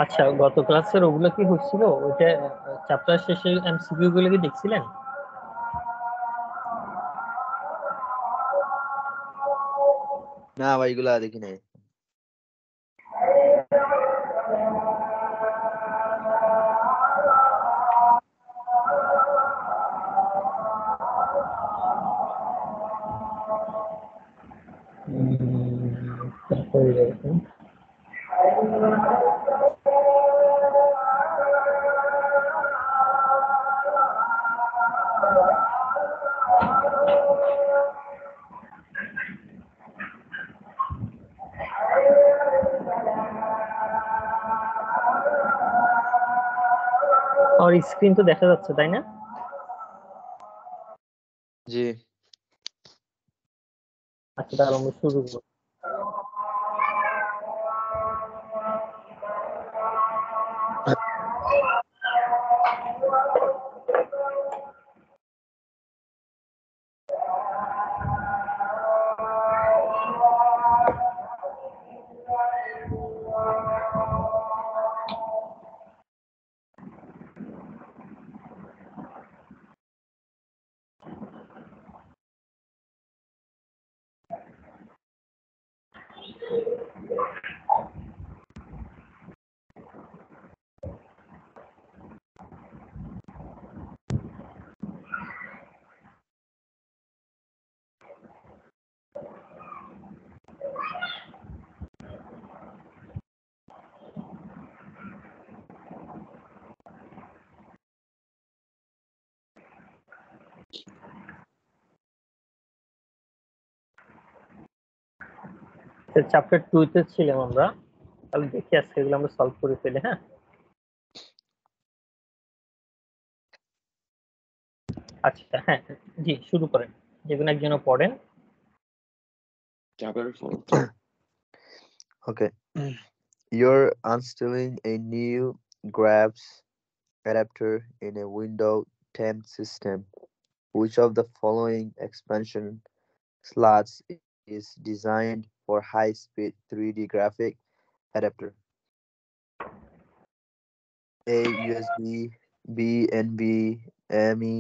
আচ্ছা, গত ক্লাসের ওগুলো কি হচ্ছিল? ওইটা চ্যাপ্টার শেষে এমসিকিউ গুলো কি দেখছিলেন? না ভাই, এগুলা দেখি নাই। তারপরে দেখুন। আর স্ক্রিন তো দেখা যাচ্ছে, তাই না? জি। আচ্ছা, তাহলে আমরা শুরু করব। চ্যাপ্টার 2 তে ছিলাম আমরা, তাহলে দেখি আজকে এগুলো আমরা সলভ করে ফেলি। হ্যাঁ, আচ্ছা, হ্যাঁ, জি, শুরু করেন, যেগুলো একজনও পড়েন। Okay. You're installing a new graphics adapter in a Windows 10 system. Which of the following expansion slots is designed for high-speed 3D graphic adapter? A. USB, B. NVMe,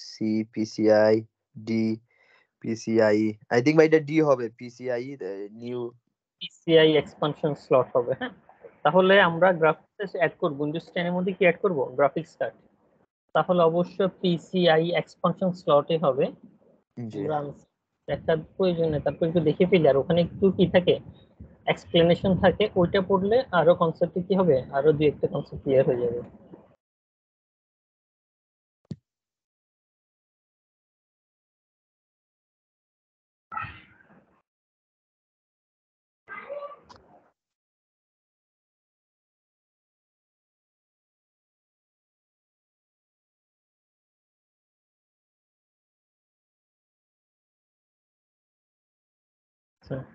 C. PCI, D. PCIe. I think by the D হবে PCIe, the new. PCI expansion slot হবে। হ্যাঁ, তাহলে আমরা graphics add করব। Windows 10 এর মধ্যে কি add করব? Graphics card. তাহলে অবশ্য পিসিআই এক্সপানশন স্লটে হবে। জি। আমরা দেখার প্রয়োজন নেই, তারপর একটু দেখে ফেলি। আর ওখানে একটু কি থাকে, এক্সপ্লেনেশন থাকে, ওইটা পড়লে আরো কনসেপ্টে কি হবে, আরো দুই একটা কনসেপ্ট ক্লিয়ার হয়ে যাবে।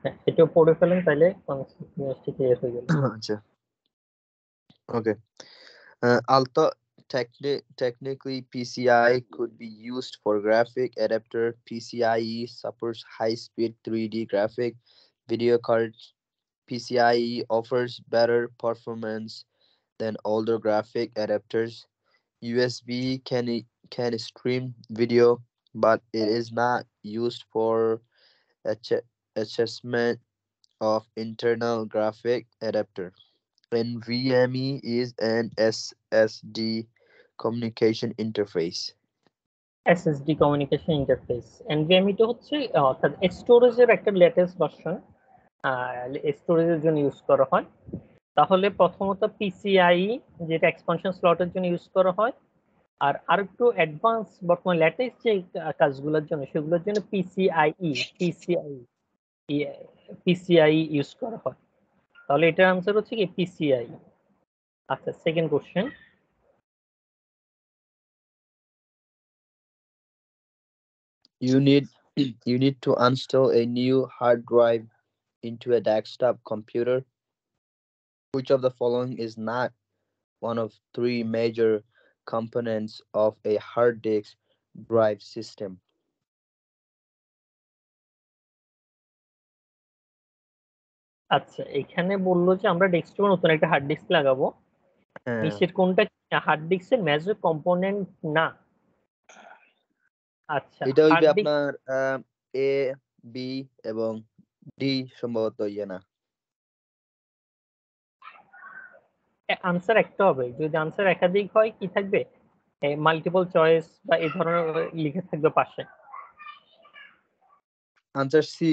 হ্যাঁ, এটাও পড়ে ফেলেন, তাইলে কনসেপ্ট ক্লিয়ার হয়ে গেল। আচ্ছা। Okay. Technically, PCI could be used for graphic adapter. PCIe supports high-speed 3D graphic video cards. PCIe offers better performance than older graphic adapters. USB can stream video, but it is not used for assessment of internal graphic adapter. NVMe is an SSD communication interface. SSD communication interface. NVMe তো হচ্ছে অর্থাৎ স্টোরেজের একটা latest version, স্টোরেজের জন্য use করা হয়। তাহলে প্রথমত পিসিআই, যেটা এক্সপানশন স্লটের জন্য ইউজ করা হয়, আর আরেকটু অ্যাডভান্স বর্তমান লেটেস্ট যে কাজগুলোর জন্য, সেগুলোর জন্য পিসিআই ইউজ করা হয়। তাহলে এটার আনসার হচ্ছে কি পিসিআই। আচ্ছা, second question. You need to install a new hard drive into a desktop computer. Which of the following is not one of three major components of a hard disk drive system? আচ্ছা, এখানে বললো যে আমরা ডেস্কটপে নতুন একটা hard disk লাগাবো, হ্যাঁ, নিচের কোনটা হার্ড ডিস্কের মেজর কম্পোনেন্ট না? আচ্ছা, এটা হইবে হার্ড ডিস্ক আপনার এ, বি এবং ডি সম্ভবত ইয়ে না। আনসার একটা হবে, যদি আনসার একাধিক হয় কি থাকবে, মাল্টিপল চয়েস বা এই ধরনের লিখে থাকবে পাশে। Answer C,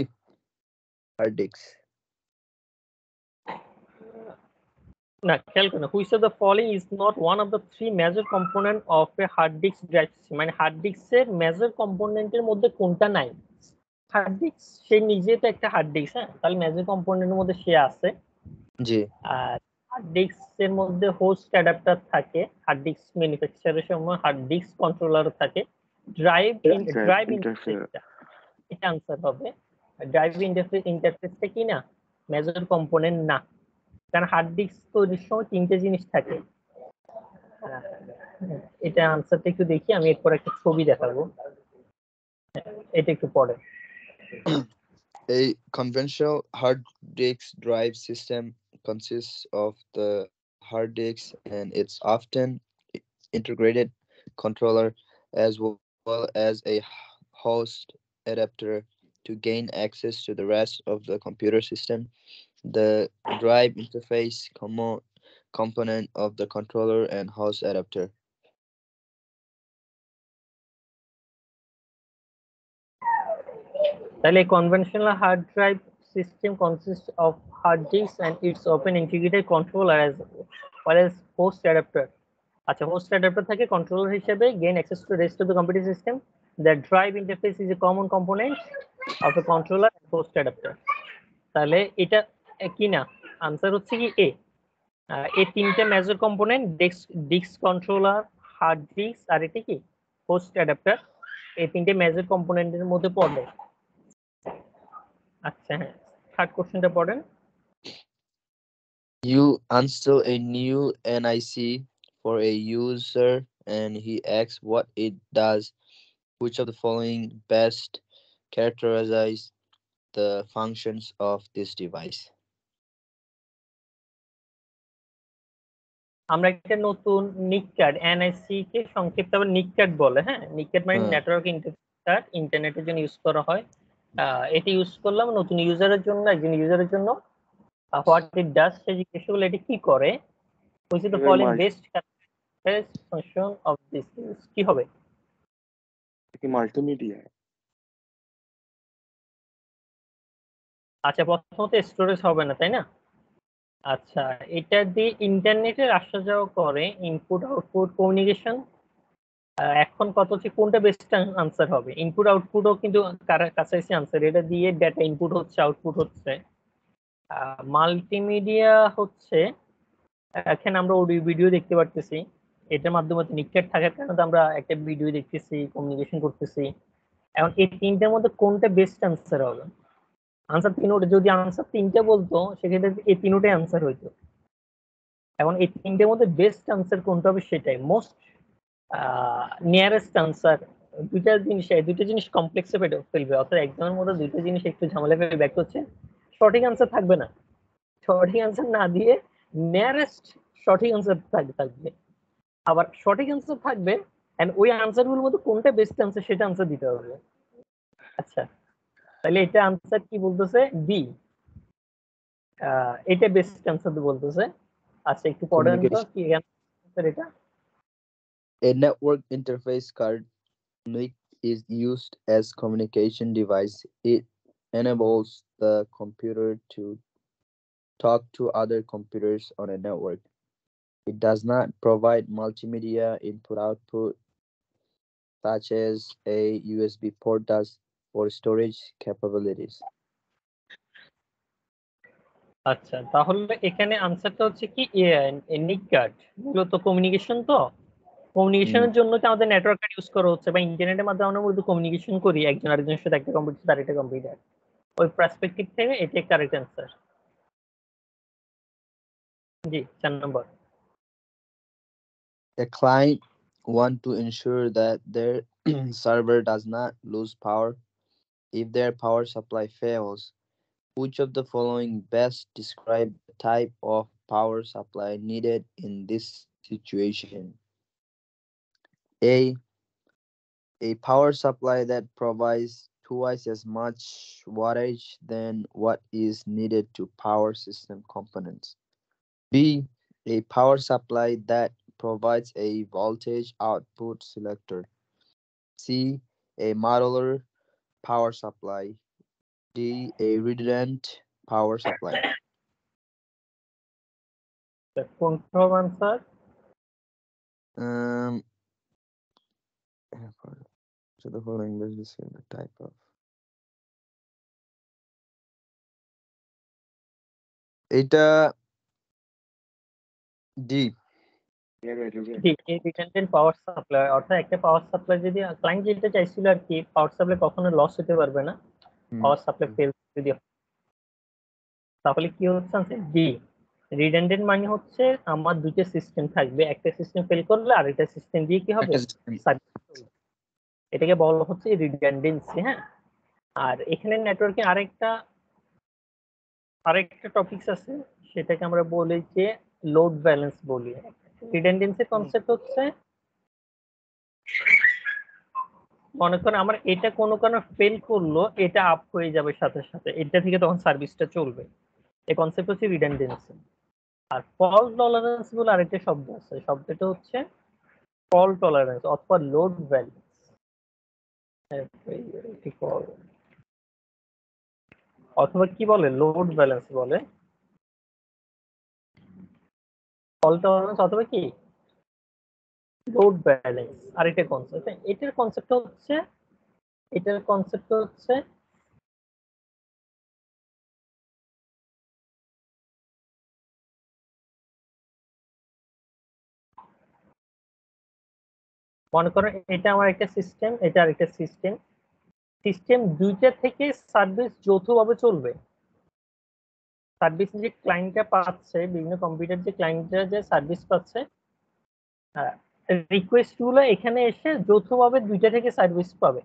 hard disk. না, খেয়াল করুন, which of the following is not one of the three major component of a hard disk drive system, মানে হার্ড ডিস্কের মেজর কম্পোনেন্টের মধ্যে কোনটা নাই? হার্ড ডিস্ক সে নিজে তো একটা হার্ড ডিস্ক, হ্যাঁ, তাহলে মেজর কম্পোনেন্টের মধ্যে সে আছে। জি, আর হার্ড ডিস্কের মধ্যে হোস্ট অ্যাডাপ্টার থাকে, হার্ড ডিস্ক ম্যানুফ্যাকচারের সময় হার্ড ডিস্ক কন্ট্রোলার থাকে, ড্রাইভ ড্রাইভ ইন্টারফেসটা, এটা আনসার হবে। ড্রাইভ ইন্টারফেসটা কি না, মেজর কম্পোনেন্ট না, কারণ হার্ড ডিস্ক তৈরির সময় তিনটে জিনিস থাকে। এটা আনসারটা একটু দেখি, আমি এরপর একটা ছবি দেখাবো, এটা একটু পরে। a conventional hard disk drive system consists of the hard disk and its often integrated controller as well as a host adapter to gain access to the rest of the computer system. The drive interface component of the controller and host adapter. তাহলে conventional hard drive system consist of hard disk and its open integrated controller as well as host adapter. আচ্ছা, host adapter থাকে controller হিসেবে, gain access to rest of the computer system. The drive interface is a common component of a controller and host adapter. তাহলে এটা কি না, answer হচ্ছে কি এ। এই তিনটে major component, disk controller, hard disk আর এটা কি, হোস্ট অ্যাডাপ্টার, এই তিনটে মেজর কম্পোনেন্টের মধ্যে পড়ে। আচ্ছা, হ্যাঁ, থার্ড কোশ্চেনটা পড়েন। You install a new NIC for a user and he asks what it does. Which of the following best characterize the functions of this device? আমরা একটা নতুন নিকক্যাড, এনআইসি কে সংক্ষিপ্ত আবার নিকক্যাড বলে, হ্যাঁ, নিকক্যাড মানে হুম, নেটওয়ার্ক ইন্টারফেস, ইন্টারনেটের জন্য ইউজ করা হয়। এটি ইউজ করলাম নতুন ইউজারের জন্য, একজন ইউজারের জন্য। হোয়াট ইট ডাজ, সে জিজ্ঞেস করলে এটি কি করে। হুইচ ইজ দ্য এবার following best function of this, কি হবে? কি মাল্টিমিডিয়া? আচ্ছা, প্রথমত স্টোরেজ হবে না, তাই না? আচ্ছা, এটা দিয়ে ইন্টারনেটের আসা যাওয়া করে, ইনপুট আউটপুট কমিউনিকেশন। এখন কত হচ্ছে কোনটা বেস্ট আনসার হবে, ইনপুট আউটপুটও কিন্তু কাছাকাছি আনসার, এটা দিয়ে ডেটা ইনপুট হচ্ছে আউটপুট হচ্ছে। মাল্টিমিডিয়া হচ্ছে, এখানে আমরা অডিও ভিডিও দেখতে পারতেছি, এটার মাধ্যমে নিকট থাকার কারণে আমরা একটা ভিডিও দেখতেছি, কমিউনিকেশন করতেছি। এখন এই তিনটার মধ্যে কোনটা বেস্ট আনসার হবে? আনসার তিনোটা, যদি আনসার তিনটে বলতো সেক্ষেত্রে এই তিনোটাই আনসার হইতো। এখন এই তিনটের মধ্যে বেস্ট আনসার কোনটা হবে, সেটাই মোস্ট নিয়ারেস্ট আনসার। দুইটা জিনিস কমপ্লেক্সে ফেলবে, অর্থাৎ একজনের মধ্যে দুইটা জিনিস একটু ঝামেলা ফেলে ব্যাক হচ্ছে, সঠিক আনসার থাকবে না। সঠিক আনসার না দিয়ে নিয়ারেস্ট সঠিক আনসার থাকবে, আবার সঠিক আনসার থাকবে এন্ড ওই আনসার গুলোর মধ্যে কোনটা বেস্ট আনসার সেটা আনসার দিতে হবে। আচ্ছা, তাহলে এটা আনসার কি বলতেছে, বি, এটা বেস্ট আনসার বলতেছে। আচ্ছা, একটু পড়েন তো Communication. কি আনসার এটা। A network interface card NIC is used as communication device. It enables the computer to talk to other computers on a network. It does not provide multimedia input-output such as a USB port does for storage capabilities. আচ্ছা, তাহলে এখানে আনসারটা হচ্ছে কি, নিক guard মূলত communication, তো Mm. কমিউনিকেশনের জন্য তো আমাদের নেটওয়ার্ক কার্ড ইউজ করা হচ্ছে, বা ইন্টারনেটের মাধ্যমে আমরা মূলত কমিউনিকেশন করি একজন আরেকজনের সাথে, একটা কম্পিউটার তার একটা কম্পিউটার, ওই পার্সপেক্টিভ থেকে এটা correct answer. G, 4 number. A client want to ensure that their server does not lose power. If their power supply fails, Which of the following best describe the type of power supply needed in this situation? A power supply that provides twice as much wattage than what is needed to power system components. B. A power supply that provides a voltage output selector. C. A modular power supply. D. A redundant power supply. কোনটা answer? So the following is the type of. এটা D. Redundant power supply, অর্থাৎ একটা power supply যদি client যেটা চাইছিল আর কি, power supply কখনো loss হতে পারবে না পাওয়ার সাপ্লাই ফেল যদি হয়। তাহলে কি হচ্ছে ডি। রিডান্ডেন্ট মানে হচ্ছে আমার দুটো সিস্টেম থাকবে, একটা সিস্টেম ফেল করলে আরেকটা সিস্টেম দিয়ে কি হবে, এটাকে বলা হচ্ছে রিডান্ডেন্সি। হ্যাঁ, আর এখানে নেটওয়ার্কে আরেকটা টপিকস আছে, সেটাকে আমরা বলি যে লোড ব্যালেন্স বলি। রিডান্ডেন্সি কনসেপ্ট হচ্ছে, মনে করেন আমার এটা কোনো কারণে ফেল করলো, এটা আপ হয়ে যাবে সাথে সাথে, এটা থেকে তখন সার্ভিসটা চলবে। এই কনসেপ্ট হচ্ছে রিডান্ডেন্সি। আর ফল্ট টলারেন্স বলে আরেকটা শব্দ আছে, শব্দটা হচ্ছে ফল্ট টলারেন্স অথবা লোড ব্যালেন্স। অথবা কি বলে, লোড ব্যালেন্স বলে, ফল্ট টলারেন্স অথবা কি লোড ব্যালেন্স আরেকটা কনসেপ্ট। এটার কনসেপ্ট হচ্ছে মনে করো এটা আমার একটা সিস্টেম, এটা আরেকটা সিস্টেম, সিস্টেম দুইটা থেকে সার্ভিস যৌথভাবে চলবে। সার্ভিস যে ক্লায়েন্টটা পাচ্ছে, বিভিন্ন কম্পিউটার যে ক্লায়েন্টরা যে সার্ভিস পাচ্ছে, রিকোয়েস্ট গুলো এখানে এসে যৌথভাবে দুইটা থেকে সার্ভিস পাবে।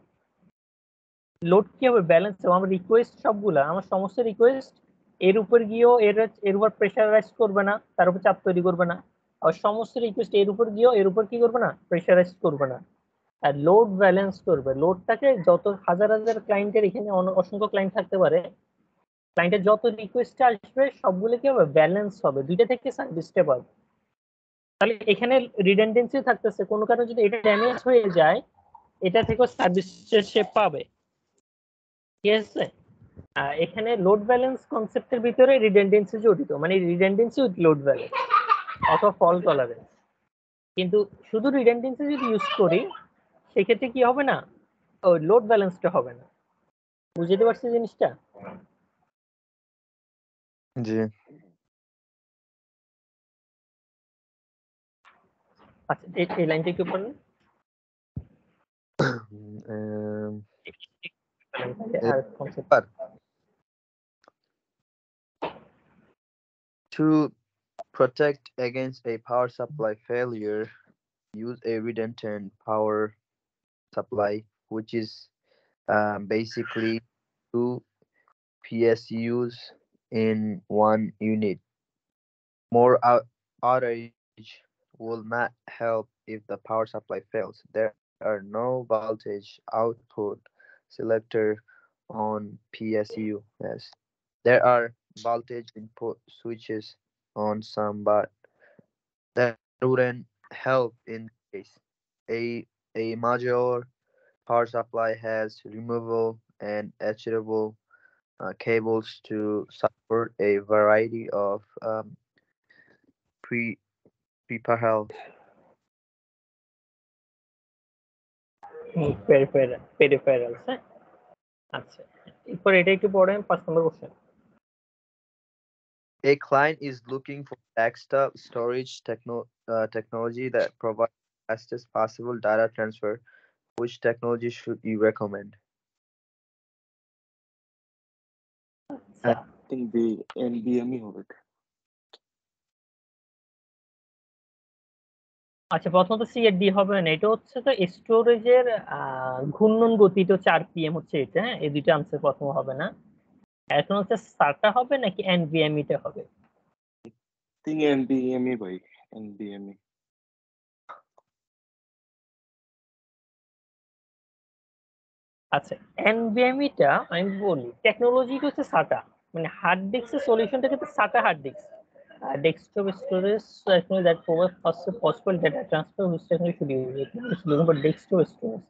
লোড কি হবে, ব্যালেন্স হবে। আমার রিকোয়েস্ট সবগুলা, আমার সমস্ত রিকোয়েস্ট এর উপর গিয়েও এর উপর প্রেশারাইজ করবে না, তার উপর চাপ তৈরি করবে না। আর সমস্ত রিকোয়েস্ট এর উপর গিয়েও এর উপর কি করবে না, প্রেশারাইজ করবে না। আর লোড ব্যালেন্স করবে। লোডটাকে যত হাজার হাজার ক্লায়েন্টের, এখানে অসংখ্য ক্লায়েন্ট থাকতে পারে, ক্লায়েন্টের যত রিকোয়েস্ট আসবে সবগুলো কি হবে, ব্যালেন্স হবে, দুইটা থেকে সার্ভিসটা পাবে। তাহলে এখানে রিডান্ডেন্সি থাকতেছে, কোনো কারণে যদি এটা ড্যামেজ হয়ে যায়, এটা থেকেও সার্ভিস সে পাবে। ঠিক আছে, এখানে লোড ব্যালেন্স কনসেপ্টের ভিতরে রিডান্ডেন্সি জড়িত, মানে রিডান্ডেন্সি উইথ লোড ব্যালেন্স অথবা ফল্ট টলারেন্স। কিন্তু শুধু রিডান্ডেন্সি যদি ইউজ করি, সেক্ষেত্রে কি হবে না, ওই লোড ব্যালেন্সটা হবে না। বুঝতে পারছি জিনিসটা? জি। আচ্ছা, এই লাইনটা একটু পড়ুন। To protect against a power supply failure, use a redundant power supply, which is basically two PSUs in one unit. More outage will not help if the power supply fails. There are no voltage output selector on PSU. Yes, there are voltage input switches on some, but that wouldn't help in case. A modular power supply has removable and attachable cables to support a variety of peripherals. Peripherals. হ্যাঁ, আচ্ছা, এরপর এটা একটু পড়েন, 5 নম্বর question. A client is looking for desktop storage technology that provides fastest possible data transfer. Which technology should you recommend? I think the NVMe হবে। আচ্ছা, প্রথমত C এর ডি হবে না, এটা হচ্ছে তো স্টোরেজের ঘূর্ণন গতি, তো 4 PM হচ্ছে এটা। হ্যাঁ, এই দুইটা আনসার প্রথম হবে না। এখন হচ্ছে SATA হবে নাকি NVMe টা হবে? think NVMe ভাই, NVMe। আচ্ছা, NVMe টা আমি বলি টেকনোলজি হচ্ছে SATA, মানে হার্ড ডিস্কের সলিউশনটা কিন্তু SATA hard disk. Desktop storage technology that provides possible data transfer which technology should use it is looking for desktop storage।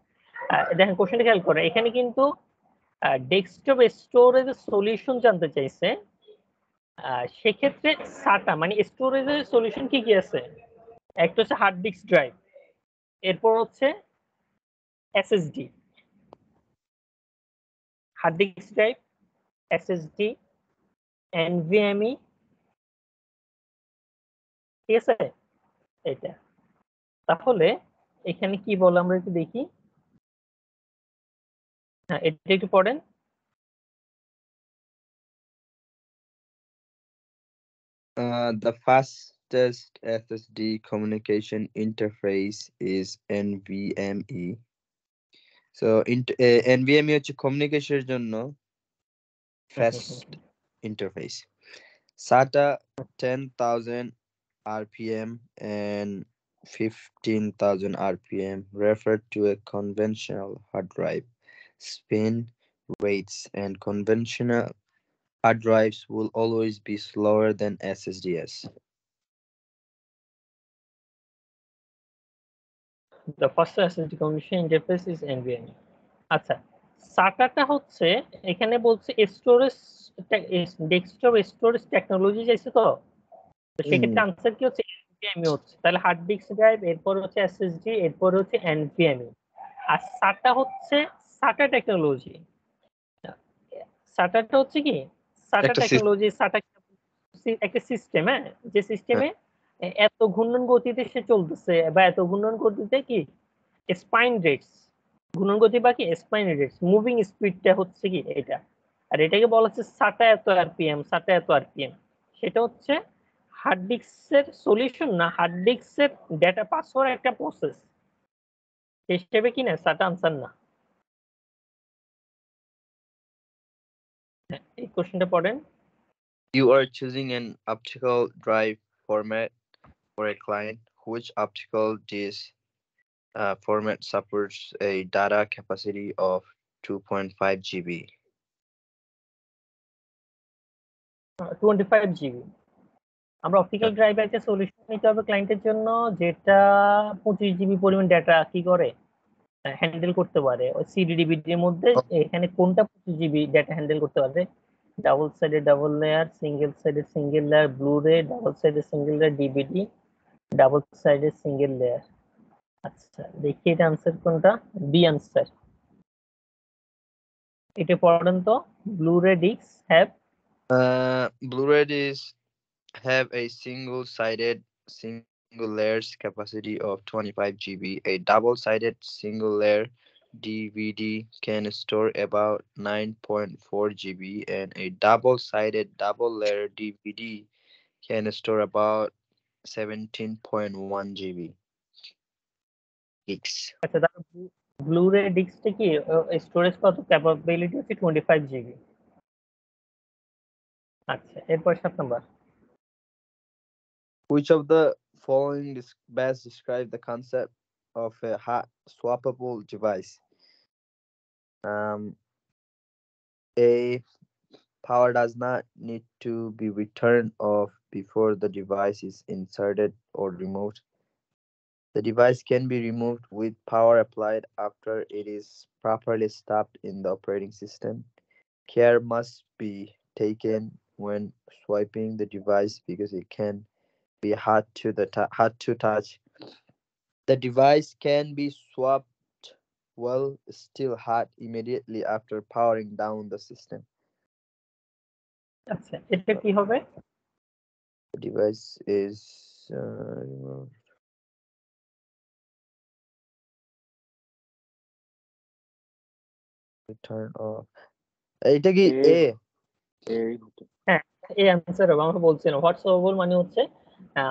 দেখেন কোশ্চেনটা খেয়াল করে, এখানে কিন্তু ডেস্কটপ স্টোরেজের সলিউশন জানতে চাইছে। সেক্ষেত্রে SATA মানে স্টোরেজের সলিউশন কি কি আছে? একটা হচ্ছে হার্ড ডিস্ক ড্রাইভ, এরপর হচ্ছে SSD, hard disk drive, SSD, NVMe, ঠিক আছে এটা। তাহলে এখানে কি বলে আমরা একটু দেখি, হ্যাঁ এটা একটু পড়েন। The fastest SSD communication interface is NVMe. So NVMe হচ্ছে কমিউনিকেশনের জন্য fast interface. SATA 10,000 RPM and 15,000 RPM refer to a conventional hard drive spin rates, and conventional hard drives will always be slower than SSDs. The first SSD communication interface is NVMe। আচ্ছা, SATA হচ্ছে এখানে বলছে storage, desktop storage technology চাইছে তো, সেক্ষেত্রে answer কি হচ্ছে NVMe হচ্ছে। তাহলে হার্ড ডিস্ক ড্রাইভ, এরপর হচ্ছে এসএসডি, এরপর হচ্ছে NVMe। আর SATA হচ্ছে SATA টেকনোলজি। SATA টা হচ্ছে কি, SATA টেকনোলজি, SATA একটা সিস্টেম, হ্যাঁ, যে সিস্টেমে এত ঘূর্ণন গতিতে সে চলতেছে, বা এত ঘূর্ণন গতিতে কি স্পাইন রেটস, ঘূর্ণন গতি বা কি স্পাইন রেটস, মুভিং স্পিডটা হচ্ছে কি এটা। আর এটাকে বলা হচ্ছে SATA এত আরপিএম, SATA এত আরপিএম। সেটা হচ্ছে হার্ড ডিস্কের সলিউশন না, হার্ড ডিস্কের ডেটা পাস হওয়ার একটা প্রসেস হিসেবে কি না, SATA আনসার না। এই কোশ্চেনটা পড়েন। You are choosing an optical drive format for a client. Which optical disk format supports a data capacity of 2.5 GB? 25 GB. আমরা অপটিক্যাল ড্রাইভে একটা সলিউশন নিতে হবে ক্লায়েন্টের জন্য, যেটা 25 জিবি পরিমাণ ডেটা কি করে হ্যান্ডেল করতে পারে। ওই সিডি ডিভিডির মধ্যে এখানে কোনটা 25 জিবি ডেটা হ্যান্ডেল করতে পারবে? Double sided double layer, single sided single layer Blu-ray, double sided single layer DVD, double sided single layer. আচ্ছা দেখি এটা আনসার কোনটা, বি আনসার। এটা পড়েন তো, Blu-ray disc have Blu-ray discs have a single-sided single layers capacity of 25 GB. A double-sided single layer DVD can store about 9.4 GB, and a double-sided double layer DVD can store about 17.1 GB. Gigs. আচ্ছা তাহলে Blu-ray ডিস্কটা কি storage কত capability হচ্ছে 25 GB. আচ্ছা এরপর 7 number. Which of the following best describe the concept of a hot swappable device? A. Power does not need to be turned off before the device is inserted or removed. The device can be removed with power applied after it is properly stopped in the operating system. Care must be taken when swiping the device because it can be hard to touch. The device can be swapped while still hot immediately after powering down the system. আচ্ছা এটা কি হবে? The device is removed. Turn off. এটা কি এ? হ্যাঁ এই answer হবে। আমরা বলছিলাম হোয়াটসঅ্যাপেবল মানে হচ্ছে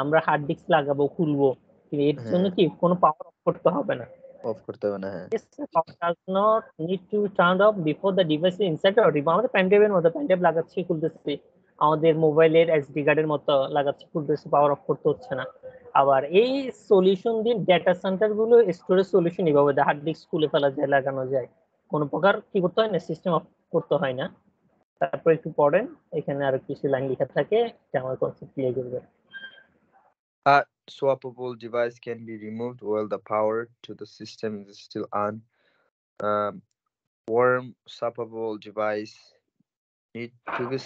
আমরা হার্ড ডিস্ক লাগাবো খুলবো, কিন্তু এর জন্য কি কোনো পাওয়ার অফ করতে হবে না। অফ করতে হবে না, হ্যাঁ। Yes, power does not need to be turned off before the device is inside or removed. আমাদের প্যান্ডেবের মতো প্যান্ডেব লাগাচ্ছি খুলতেছি, আমাদের মোবাইলের এসডি কার্ডের মতো লাগাচ্ছি খুলতেছি, পাওয়ার অফ করতে হচ্ছে না। আবার এই সলিউশন দিয়ে ডেটা সেন্টার গুলো স্টোরেজ সলিউশন এভাবে হার্ড ডিস্ক খুলে ফেলা যায়, লাগানো যায়, কোনো প্রকার কি করতে হয় না, সিস্টেম অফ করতে হয় না। তারপর একটু পড়েন, এখানে আর কিছু লাইন লেখা থাকে, এটা আমার কনসেপ্ট ক্লিয়ার করবে। A swappable device can be removed while the power to the system is still on. Worm swappable device need to be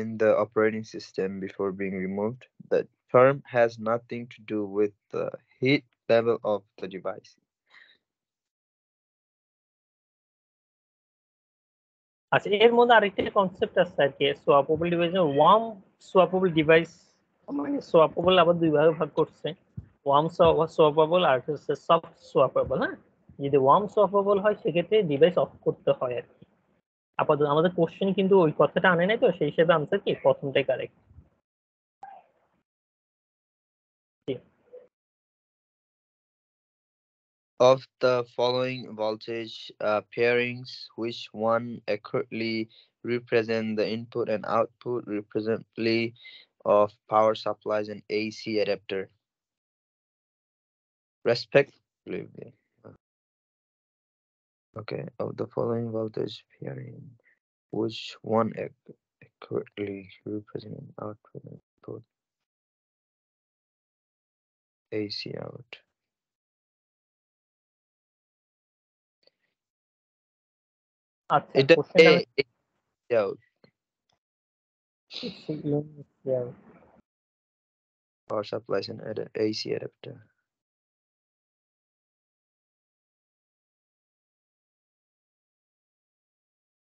in the operating system before being removed. The term has nothing to do with the heat level of the device. আচ্ছা, এর মধ্যে আরেকটা concept আছে আর কি, সোয়াপেবল device, worm সোয়াপেবল device, মানে সোয়াপেবল আবার দুই ভাগে ভাগ করছে, ওয়ার্ম সোয়াপেবল আর হচ্ছে সফট সোয়াপেবল। হ্যাঁ, যদি ওয়ার্ম সোয়াপেবল হয় সেক্ষেত্রে ডিভাইস অফ করতে হয় আর কি। আপাতত আমাদের কোশ্চেন কিন্তু ওই কথাটা আনে নাই, তো সেই হিসেবে আনসার কি প্রথমটাই correct. Of the following voltage pairings, which one accurately represent the input and output representatively of power supplies and AC adapter, respectively? Okay, of the following voltage pairing, which one accurately represent output and input AC out? আচ্ছা, এটা কোশ্চেনটা out, power supplies and AC adapter.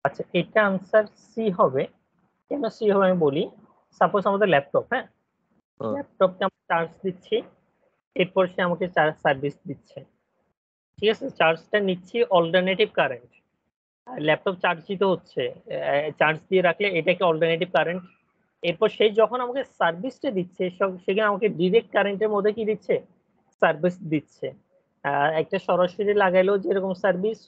আচ্ছা, এটা answer C হবে। কেন C হবে আমি বলি। সাপোজ আমাদের ল্যাপটপ, হ্যাঁ, ল্যাপটপকে আমরা চার্জ দিচ্ছি, এরপর সে আমাকে চার্জ সার্ভিস দিচ্ছে, ঠিক আছে, চার্জটা নিচ্ছি অল্টারনেটিভ কারেন্ট, ল্যাপটপ চার্জ দিতে হচ্ছে, চার্জ দিয়ে রাখলে এটাকে অল্টারনেটিভ কারেন্ট। এরপর সেই যখন আমাকে সার্ভিসটা দিচ্ছে, সেখানে আমাকে ডিরেক্ট কারেন্টের মধ্যে কি দিচ্ছে, সার্ভিস দিচ্ছে। একটা সরাসরি লাগাইলেও যেরকম সার্ভিস,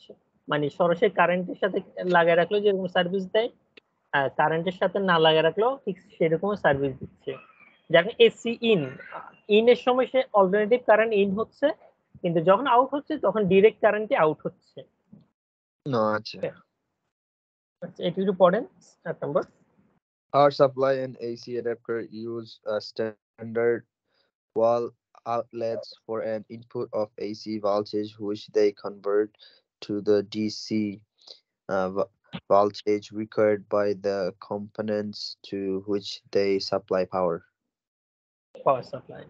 মানে সরাসরি কারেন্টের সাথে লাগাই রাখলেও যেরকম সার্ভিস দেয়, কারেন্টের সাথে না লাগাই রাখলেও ঠিক সেরকম সার্ভিস দিচ্ছে। যেমন এসি ইন, ইনের সময় সে অল্টারনেটিভ কারেন্ট ইন হচ্ছে, কিন্তু যখন আউট হচ্ছে তখন ডিরেক্ট কারেন্টে আউট হচ্ছে। No, acha. আচ্ছা, এটা একটু পড়েন 7 নম্বর। Power supply and AC adapter use a standard wall outlets for an input of AC voltage, which they convert to the DC voltage required by the components to which they supply power. Power supply.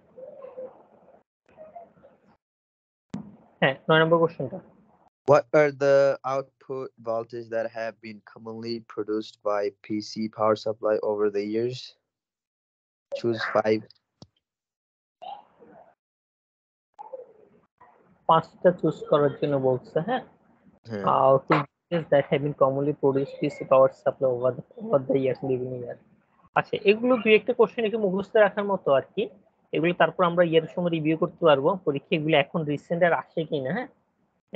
হ্যাঁ, 9 নম্বর কোশ্চেনটা। What are the output voltage that have been commonly produced by PC power supply over the years? Choose 5. 5টা choose করার জন্য বলছে। হ্যাঁ, outputs that have been commonly produced PC power supply over the years, living year। আচ্ছা, এগুলো দুই একটা question একটু মুখস্থ রাখার মতো আর কি, এগুলো তারপর আমরা ইয়ের সময় রিভিউ করতে পারবো পরীক্ষা, এগুলো এখন রিসেন্ট আর আসে কিনা। হ্যাঁ,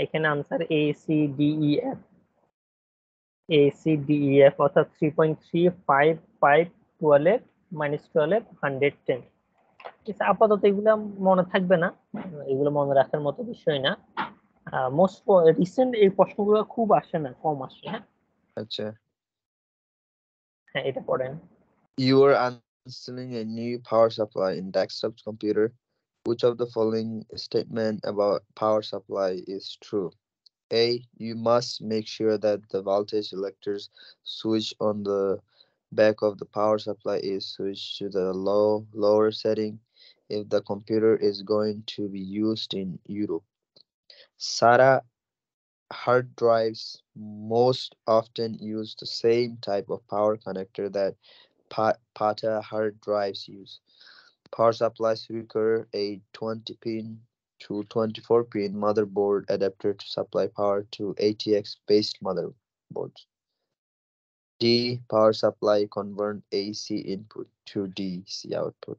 এখানে answer A C D E F, A C D E F অর্থাৎ 3.355 12 -12 110। আপাতত এগুলো মনে থাকবে না, এগুলো মনে রাখার মতো বিষয় না। মোস্ট রিসেন্ট এই প্রশ্নগুলো খুব আসে না, কম আসে। হ্যাঁ, Acha. হ্যাঁ, এটা পড়েন। You are installing a new power supply in desktop computer. Which of the following statement about power supply is true? A. You must make sure that the voltage selectors switch on the back of the power supply is switched to the lower setting if the computer is going to be used in Europe. SATA hard drives most often use the same type of power connector that PATA hard drives use. Power supplies require a 20-pin to 24-pin motherboard adapter to supply power to ATX-based motherboards. D. Power supply convert AC input to DC output.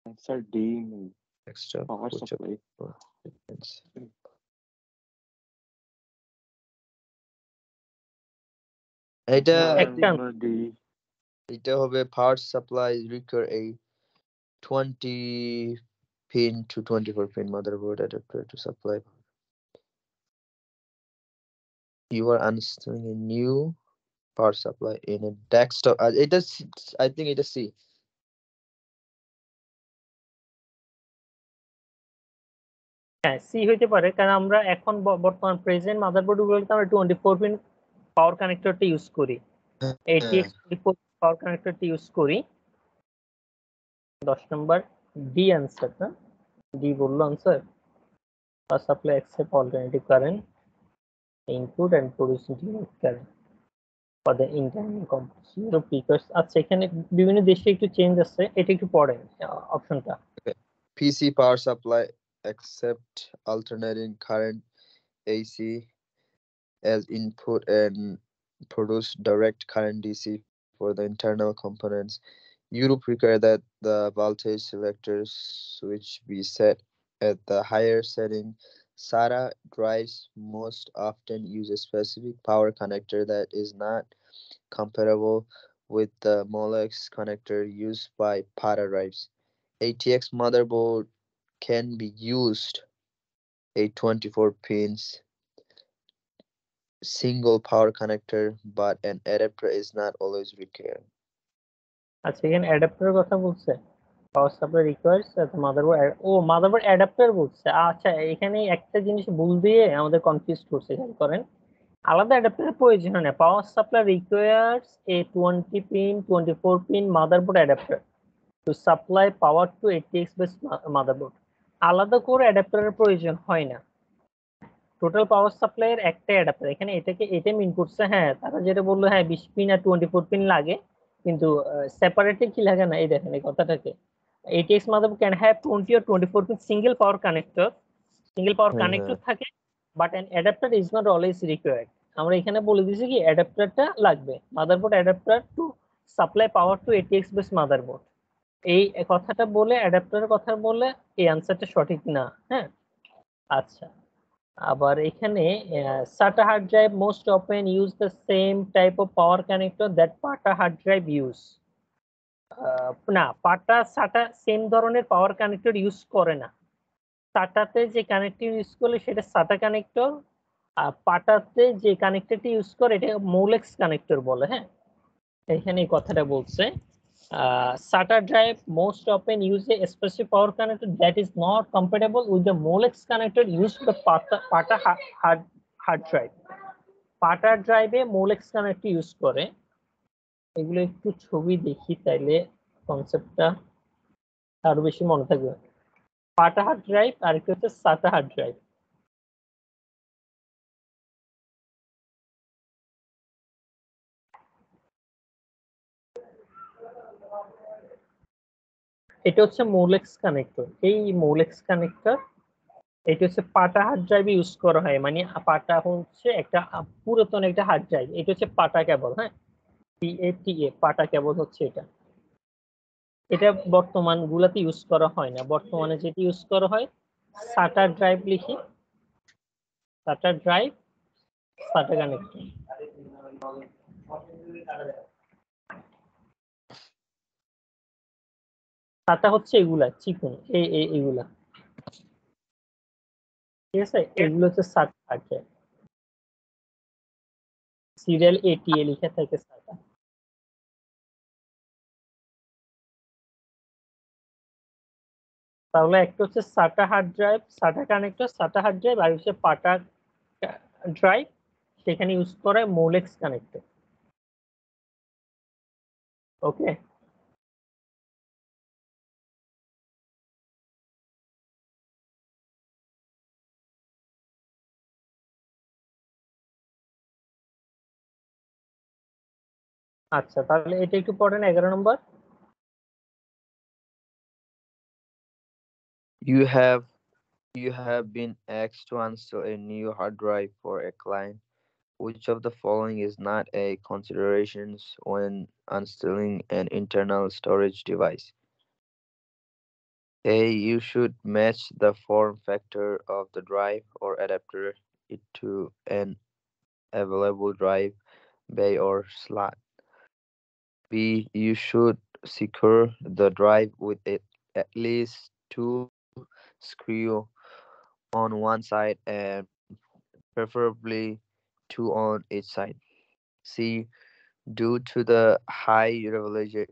Answer D. Desktop. Power which of supply. depends. এটা একটা Number D. এটা হবে power supply require a 20 pin to 24 pin motherboard adapter to supply. You are installing a new power supply in a desktop. It does. I think it does. See. হ্যাঁ C হইতে পারে, কারণ আমরা এখন বর্তমান present motherboard গুলোতে আমরা 24 pin পাওয়ার কানেক্টরটা use করি, ATX 24 পাওয়ার কানেক্টরটা ইউজ করি। 10 নম্বর ডি आंसर না, ডি বললো answer. Power supply accept alternative current input and produce direct current for the internal components Europe because আচ্ছা এখানে বিভিন্ন দেশে একটু চেঞ্জ আছে, এটা একটু পড়েন অপশনটা। PC power supply accept alternating current AC as input and produce direct current DC for the internal components. Europe require that the voltage selector switch be set at the higher setting. SATA drives most often use a specific power connector that is not compatible with the Molex connector used by PATA drives. ATX motherboard can be used a 24 pins single power connector, but an adapter is not always required. আচ্ছা এখানে অ্যাডাপ্টারের কথা বলছে, পাওয়ার supply requires motherboard, ও motherboard adapter বলছে। আচ্ছা এখানে একটা জিনিস ভুল দিয়ে আমাদের কনফিউজ করছে, খেয়াল করেন। আলাদা অ্যাডাপ্টারের প্রয়োজন হয় না, power supply requires a 20 pin 24 pin motherboard adapter to supply power to ATX base motherboard. আলাদা করে অ্যাডাপ্টারের প্রয়োজন হয় না, টোটাল পাওয়ার সাপ্লাইয়ের একটা অ্যাডাপ্টার। এখানে এটা মিন করছে, হ্যাঁ তারা যেটা বললো হ্যাঁ 20 পিন আর 24 পিন লাগে, কিন্তু সেপারেটলি কি লাগে না। এই দেখেন এই কথাটাকে, ATX motherboard can have 20 or 24 pin single power connector থাকে, but an adapter is not always required। আমরা এখানে বলে দিয়েছি কি অ্যাডাপ্টারটা লাগবে, motherboard adapter to supply power to ATX base motherboard. এই কথাটা বলে অ্যাডাপ্টারের কথা বলে এই আনসারটা সঠিক না। হ্যাঁ আচ্ছা, আবার এখানে SATA hard drive most often use the same type of power connector that PATA hard drive use। না, পাটা সাটা সেম ধরনের পাওয়ার কানেক্টর ইউজ করে না। সাটাতে যে কানেক্টর ইউজ করলে সেটা সাটা কানেক্টর, আর পাটাতে যে কানেক্টরটি ইউজ করে এটা মৌলেক্স কানেক্টর বলে। হ্যাঁ এখানে এই কথাটা বলছে, SATA drive most often use a specific power connector that is not compatible with the Molex connector used the PATA hard drive। PATA drive A Molex connector use করে। এগুলো একটু ছবি দেখি তাইলে কনসেপ্টটা আরো বেশি মনে থাকবে। পাটা হার্ড ড্রাইভ আর একটা হচ্ছে সাটা হার্ড ড্রাইভ। এটা হচ্ছে মৌলেক্স কানেক্টর। এই মৌলেক্স কানেক্টর এটা হচ্ছে পাটা হার্ড ড্রাইভ ইউজ করা হয়, মানে পাটা হচ্ছে একটা পুরাতন একটা হার্ড ড্রাইভ। এটা হচ্ছে পাটা কেবল। হ্যাঁ PATA পাটা কেবল হচ্ছে এটা। এটা বর্তমান গুলাতে ইউজ করা হয় না, বর্তমানে যেটি ইউজ করা হয় সাটা ড্রাইভ লিখি, সাটা ড্রাইভ সাটা কানেক্টর। সাটা হচ্ছে এগুলা চিকন, এগুলা, ঠিক আছে। এগুলো হচ্ছে SATA hard drive, serial ATA লিখে থাকে সাটা। তাহলে একটা হচ্ছে SATA hard drive, SATA connector, SATA hard drive, আর হচ্ছে পাটা ড্রাইভ, সেখানে ইউজ করে মোলেক্স কানেক্টর। ওকে, আচ্ছা তাহলে এটা একটু পড়েন 11 নম্বর। You have been asked to install a new hard drive for a client. Which of the following is not a considerations when installing an internal storage device? A. You should match the form factor of the drive or adapter it to an available drive bay or slot. B. You should secure the drive with at least two screws on one side and preferably two on each side. C. Due to the high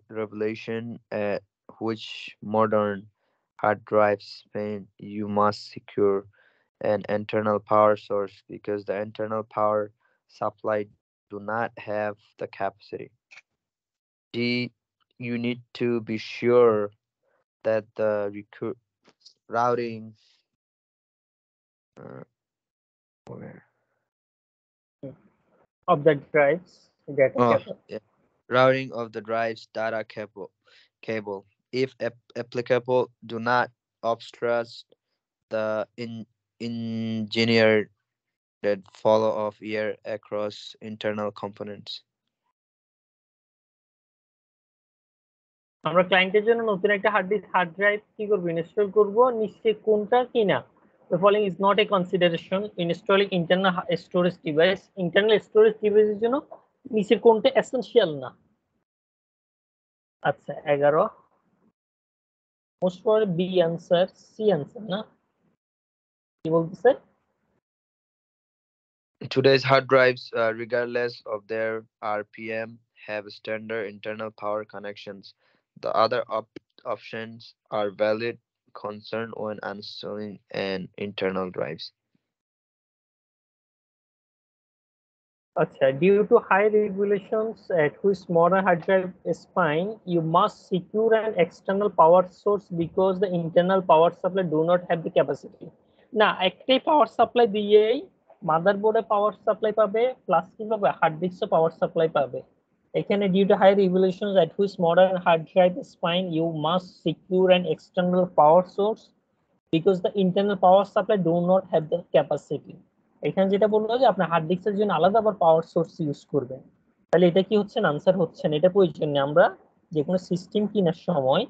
revelation at which modern hard drives span, you must secure an internal power source because the internal power supply do not have the capacity. D. You need to be sure that the routing uh, where- of the drives data oh, cable. yeah. Routing of the drive's data cable, if applicable, do not obstruct the engineered follow of air across internal components. আমরা ক্লায়েন্টের জন্য নতুন একটা hard drive কি করব, install করব, নিশ্চয়ই কোনটা কিনা। The following is not a consideration. Installing internal storage device. Internal storage device এর জন্য নিচের কোনটা এসেনশিয়াল না? আচ্ছা 11 most probably B answer, C answer না, কি বলতেছে? Today's hard drives, regardless of their RPM, have standard internal power connections. The other options are valid concern when installing an internal drives. আচ্ছা, due to high regulations at which modern hard drive is fine, you must secure an external power source because the internal power supply do not have the capacity. না, একটাই power supply দিয়েই মাদারবোর্ডে power supply পাবে, plus কি পাবে, hard ডিস্কে power supply পাবে। এখানে due to high regulations at which modern hard drive is fine, you must secure an external power source because the internal power supply do not have the capacity. এখানে যেটা বললো যে আপনার hard ডিস্কের জন্য আলাদা আবার পাওয়ার সোর্স ইউজ করবেন, তাহলে এটা কি হচ্ছে না, আনসার হচ্ছে না। এটা প্রয়োজন নেই। আমরা যে কোনো সিস্টেম কেনার সময়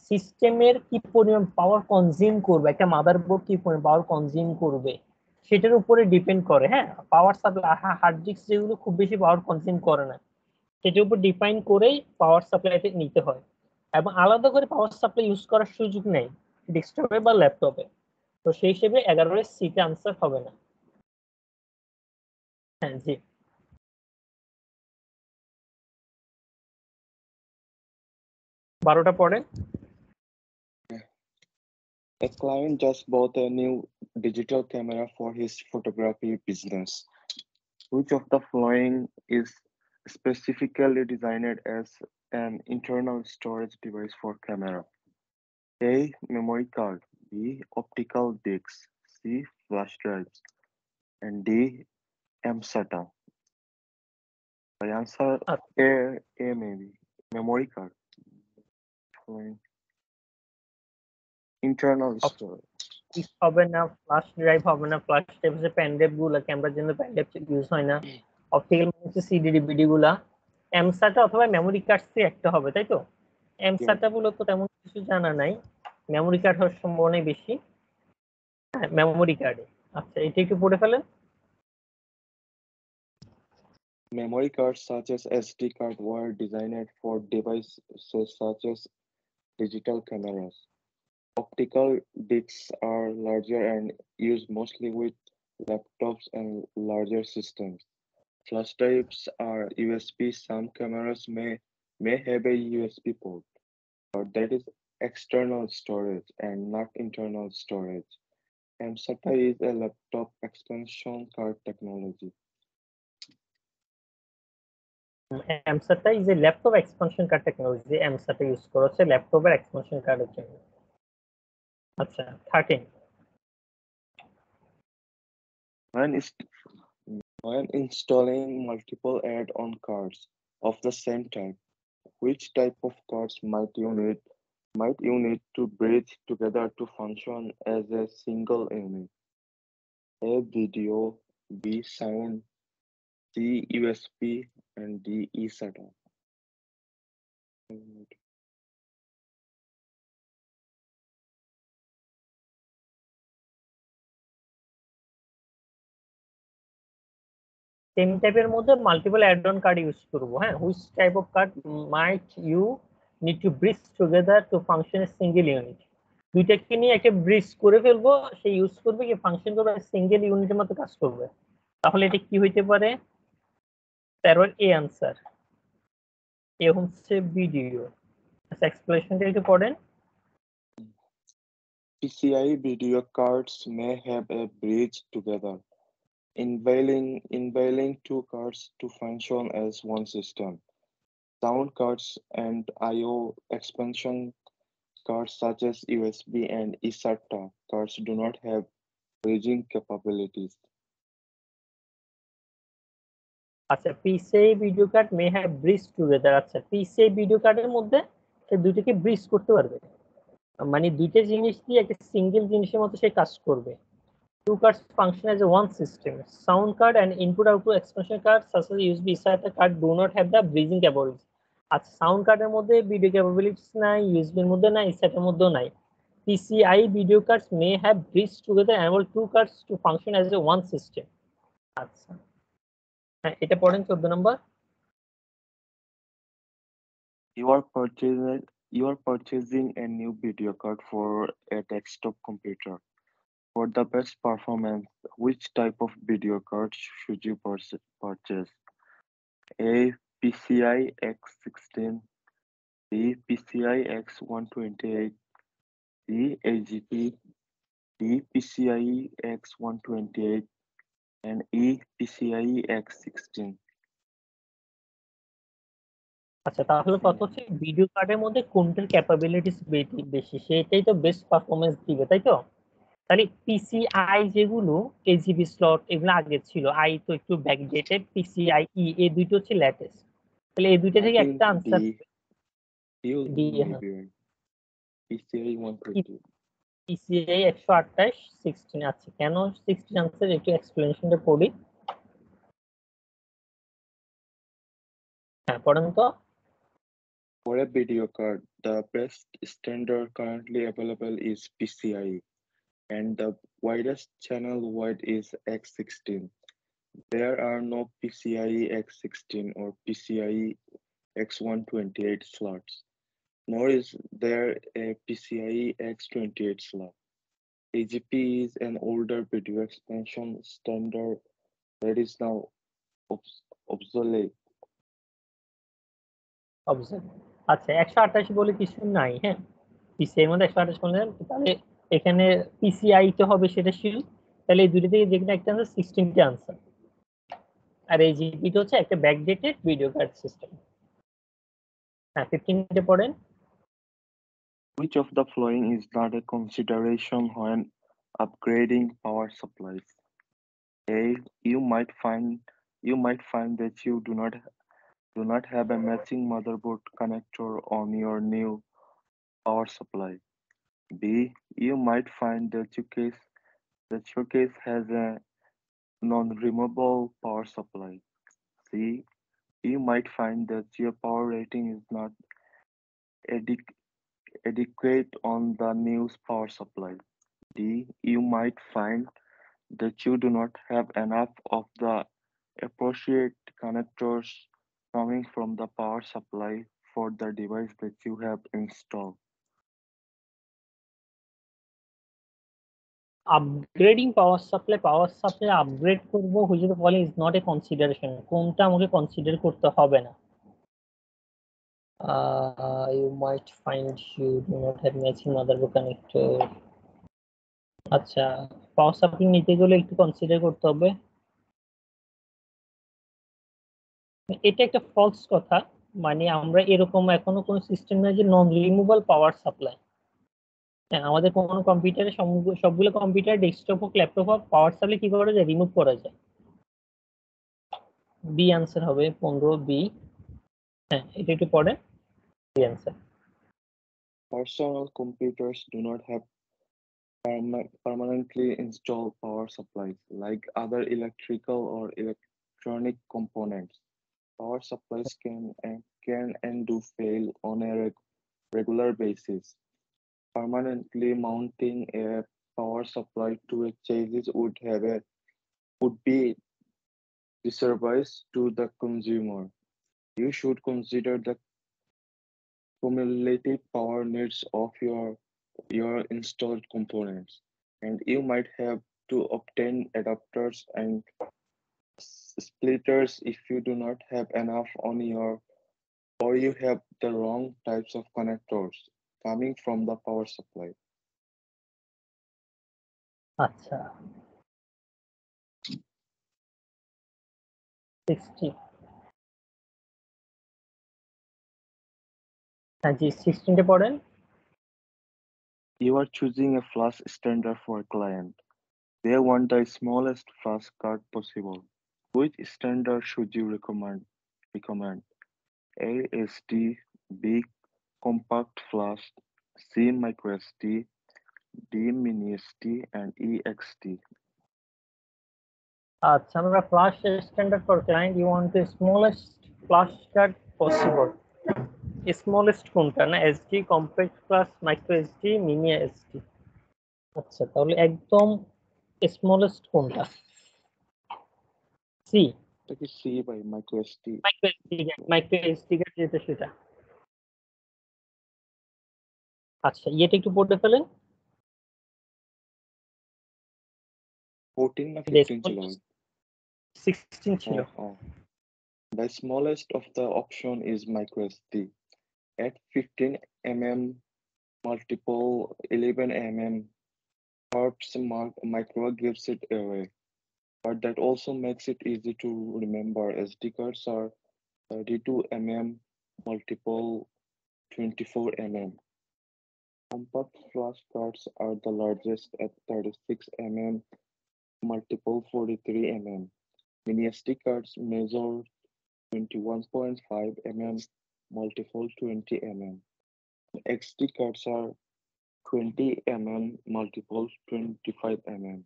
সিস্টেমের কি পরিমাণ পাওয়ার কনজিউম করবে, একটা মাদারবোর্ড কি পরিমাণ পাওয়ার কনজিউম করবে সেটার উপরে ডিপেন্ড করে। হ্যাঁ, পাওয়ার সাপ্লাই হার্ড ডিস্ক যেগুলো খুব বেশি পাওয়ার কনজিউম করে না সেটার উপর ডিপেন্ড করেই পাওয়ার সাপ্লাইটা নিতে হয়, এবং আলাদা করে পাওয়ার সাপ্লাই ইউজ করার সুযোগ নেই ডেস্কটপে বা ল্যাপটপে। তো সেই হিসেবে 11 এর সিটা আনসার হবে না। হ্যাঁ জি, 12টা পড়ে। A client just bought a new digital camera for his photography business. Which of the following is specifically designed as an internal storage device for camera? A. Memory card. B. Optical discs. C. Flash drives. And D. MSATA. The answer A maybe. Memory card. Internal storage. হবে না, flash drive হবে না। Flash drive হচ্ছে pen drive গুলা, ক্যামেরার জন্য pen drive use হয় না। অপটিক্যাল মানে হচ্ছে সিডি ডিভিডি গুলা। এমসাটা অথবা মেমোরি কার্ড সে একটা হবে, তাই তো? এমসাটা মূলত তেমন কিছু জানা নাই, মেমোরি কার্ড হওয়ার সম্ভাবনাই বেশি। হ্যাঁ, মেমোরি কার্ডে। আচ্ছা, এটা একটু পড়ে ফেলেন। Memory cards such as SD card were designed for devices such as digital cameras. Optical discs are larger and used mostly with laptops and larger systems. Flash drives are USB. Some cameras may have a USB port, but that is external storage and not internal storage. MSATA is a laptop expansion card technology. MSATA is a laptop expansion card technology. MSATA use করা হচ্ছে ল্যাপটপের expansion কার্ডের জন্য। আচ্ছা 13 When installing multiple add-on cards of the same type, which type of cards might you need to bridge together to function as a single unit? A. Video. B. Sound. C. USB. And D. eSATA. Same টাইপের মধ্যে multiple add on card use করবো। হ্যাঁ, which type of card might you need to bridge together to function a single unit. দুইটাকে নিয়ে একটা bridge করে ফেলবো, সে use করবে কি ফাংশন করবে সিঙ্গেল ইউনিটের মতো কাজ করবে। তাহলে এটা কি হইতে পারে? 13 এ আনসার। এ হচ্ছে ভিডিও। আচ্ছা, এক্সপ্লেনেশনটা একটু পড়েন। PCI video cards may have a bridge together, enabling two cards to function as one system. Sound cards and I/O expansion cards such as USB and eSATA cards do not have bridging capabilities. আচ্ছা, PCI video card may have bridge together. আচ্ছা, PCI video কার্ডের মধ্যে এই দুইটাকে bridge করতে পারবে, মানে দুইটা জিনিস দিয়ে একটা সিঙ্গেল জিনিসের মতো সে কাজ করবে। Two cards function as a one system. Sound card and input output expansion card such as USB SATA card do not have the bridging capabilities. আচ্ছা, সাউন্ড কার্ডের মধ্যে ভিডিও ক্যাপাবিলিটিস নাই, ইউএসবি এর মধ্যে নাই, SATA এর মধ্যেও নাই। PCI video cards may have bridged together and enable two cards to function as a one system. আচ্ছা, হ্যাঁ, এটা পড়েন 14 নম্বর। You are purchasing a new video card for a desktop computer. For the best performance, which type of video card should you purchase? A. PCI X16, B. PCI X128, C. AGP, D. PCIe X128, and E. PCIe X16. আচ্ছা, তাহলে কথা হচ্ছে video কার্ডের মধ্যে কোনটার capabilities বেশি, সেটাই তো বেস্ট পারফরমেন্স দিবে, তাই তো? তাহলে পিসিআই যেগুলো কেজিবি স্লট এগুলো আগে ছিল, আই তো একটু ব্যাকডেটেড, পিসিআই ই এই দুইটা হচ্ছে লেটেস্ট। তাহলে এই দুইটা I থেকে think একটা answer D will D. maybe PCIe 120. PCI 128 16। আচ্ছা, কেন 16 আনসার একটু এক্সপ্লেনেশনটা পড়ি। হ্যাঁ, পড়েন তো। For a video card, the best standard currently available is PCIe, and the widest channel wide is X16. There are no PCIe X16 or PCIe X128 slots, nor is there a PCIe X28 slot. AGP is an older video expansion standard that is now obsolete. Object. আচ্ছা, 128 বলে কিছু নাই। হ্যাঁ, PCI এর মধ্যে 128 বলে, তাহলে এখানে পিসিআই তো হবে সেটা শিল। তাহলে এই দুটো থেকে যে কোনো একটা আনসার 16টি আনসার। আর এই জিপিটা হচ্ছে একটা ব্যাকডেটেড ভিডিও কার্ড সিস্টেম। হ্যাঁ, 15টা পড়েন। Which of the following is not a consideration when upgrading power supplies? A. You might find that you do not have a matching motherboard connector on your new power supply. B. You might find that your case has a non-removable power supply. C. You might find that your power rating is not adequate on the new power supply. D. You might find that you do not have enough of the appropriate connectors coming from the power supply for the device that you have installed. Upgrading power supply upgrade করবো, which of the following is not a consideration, কোনটা আমাকে consider করতে হবে না? You might find you do not have matching motherboard connector. আচ্ছা, power supply নিতে গেলে একটু কনসিডার করতে হবে। এটা একটা ফলস কথা, মানে আমরা এরকম এখনো কোনো সিস্টেম নাই যে নন রিমুভাল পাওয়ার সাপ্লাই। হ্যাঁ, আমাদের কোনো কম্পিউটারে সবগুলো কম্পিউটার ডেস্কটপ হোক ল্যাপটপ হোক পাওয়ার সাপ্লাই কি করা যায়, রিমুভ করা যায়। বি আনসার হবে 15 বি। হ্যাঁ, এটা একটু পড়ে B answer. Personal computers do not have permanently installed power supplies like other electrical or electronic components. Power supplies can and do fail on a regular basis. Permanently mounting a power supply to a chassis would be the service to the consumer. You should consider the cumulative power needs of your installed components, and you might have to obtain adapters and splitters if you do not have enough on your, or you have the wrong types of connectors coming from the power supply. আচ্ছা 60 হ্যাঁ জি 16 পড়েন। You are choosing a flash standard for a client. They want the smallest flash card possible. Which standard should you recommend? ASD, big compact flash, C micro SD, D mini SD, and EXT. আচ্ছা আমরা flash standard for client you want the smallest flash card possible. Smallest কোনটা না SD compact flash micro SD mini SD. আচ্ছা তাহলে একদম smallest কোনটা? C Take a C by micro SD. Micro SD card যেটা সেটা। আচ্ছা এটা একটু পড়তে ফেলেন। 14 na 15 ছিল? 16 ছিল। The smallest of the option is micro SD. At 15 mm multiple 11 mm, Hertz micro gives it away. But that also makes it easy to remember. SD cards are 32 mm multiple 24 mm. Compact flash cards are the largest at 36 mm multiple 43 mm. Mini SD cards measure 21.5 mm multiple 20 mm. XD cards are 20 mm multiple 25 mm.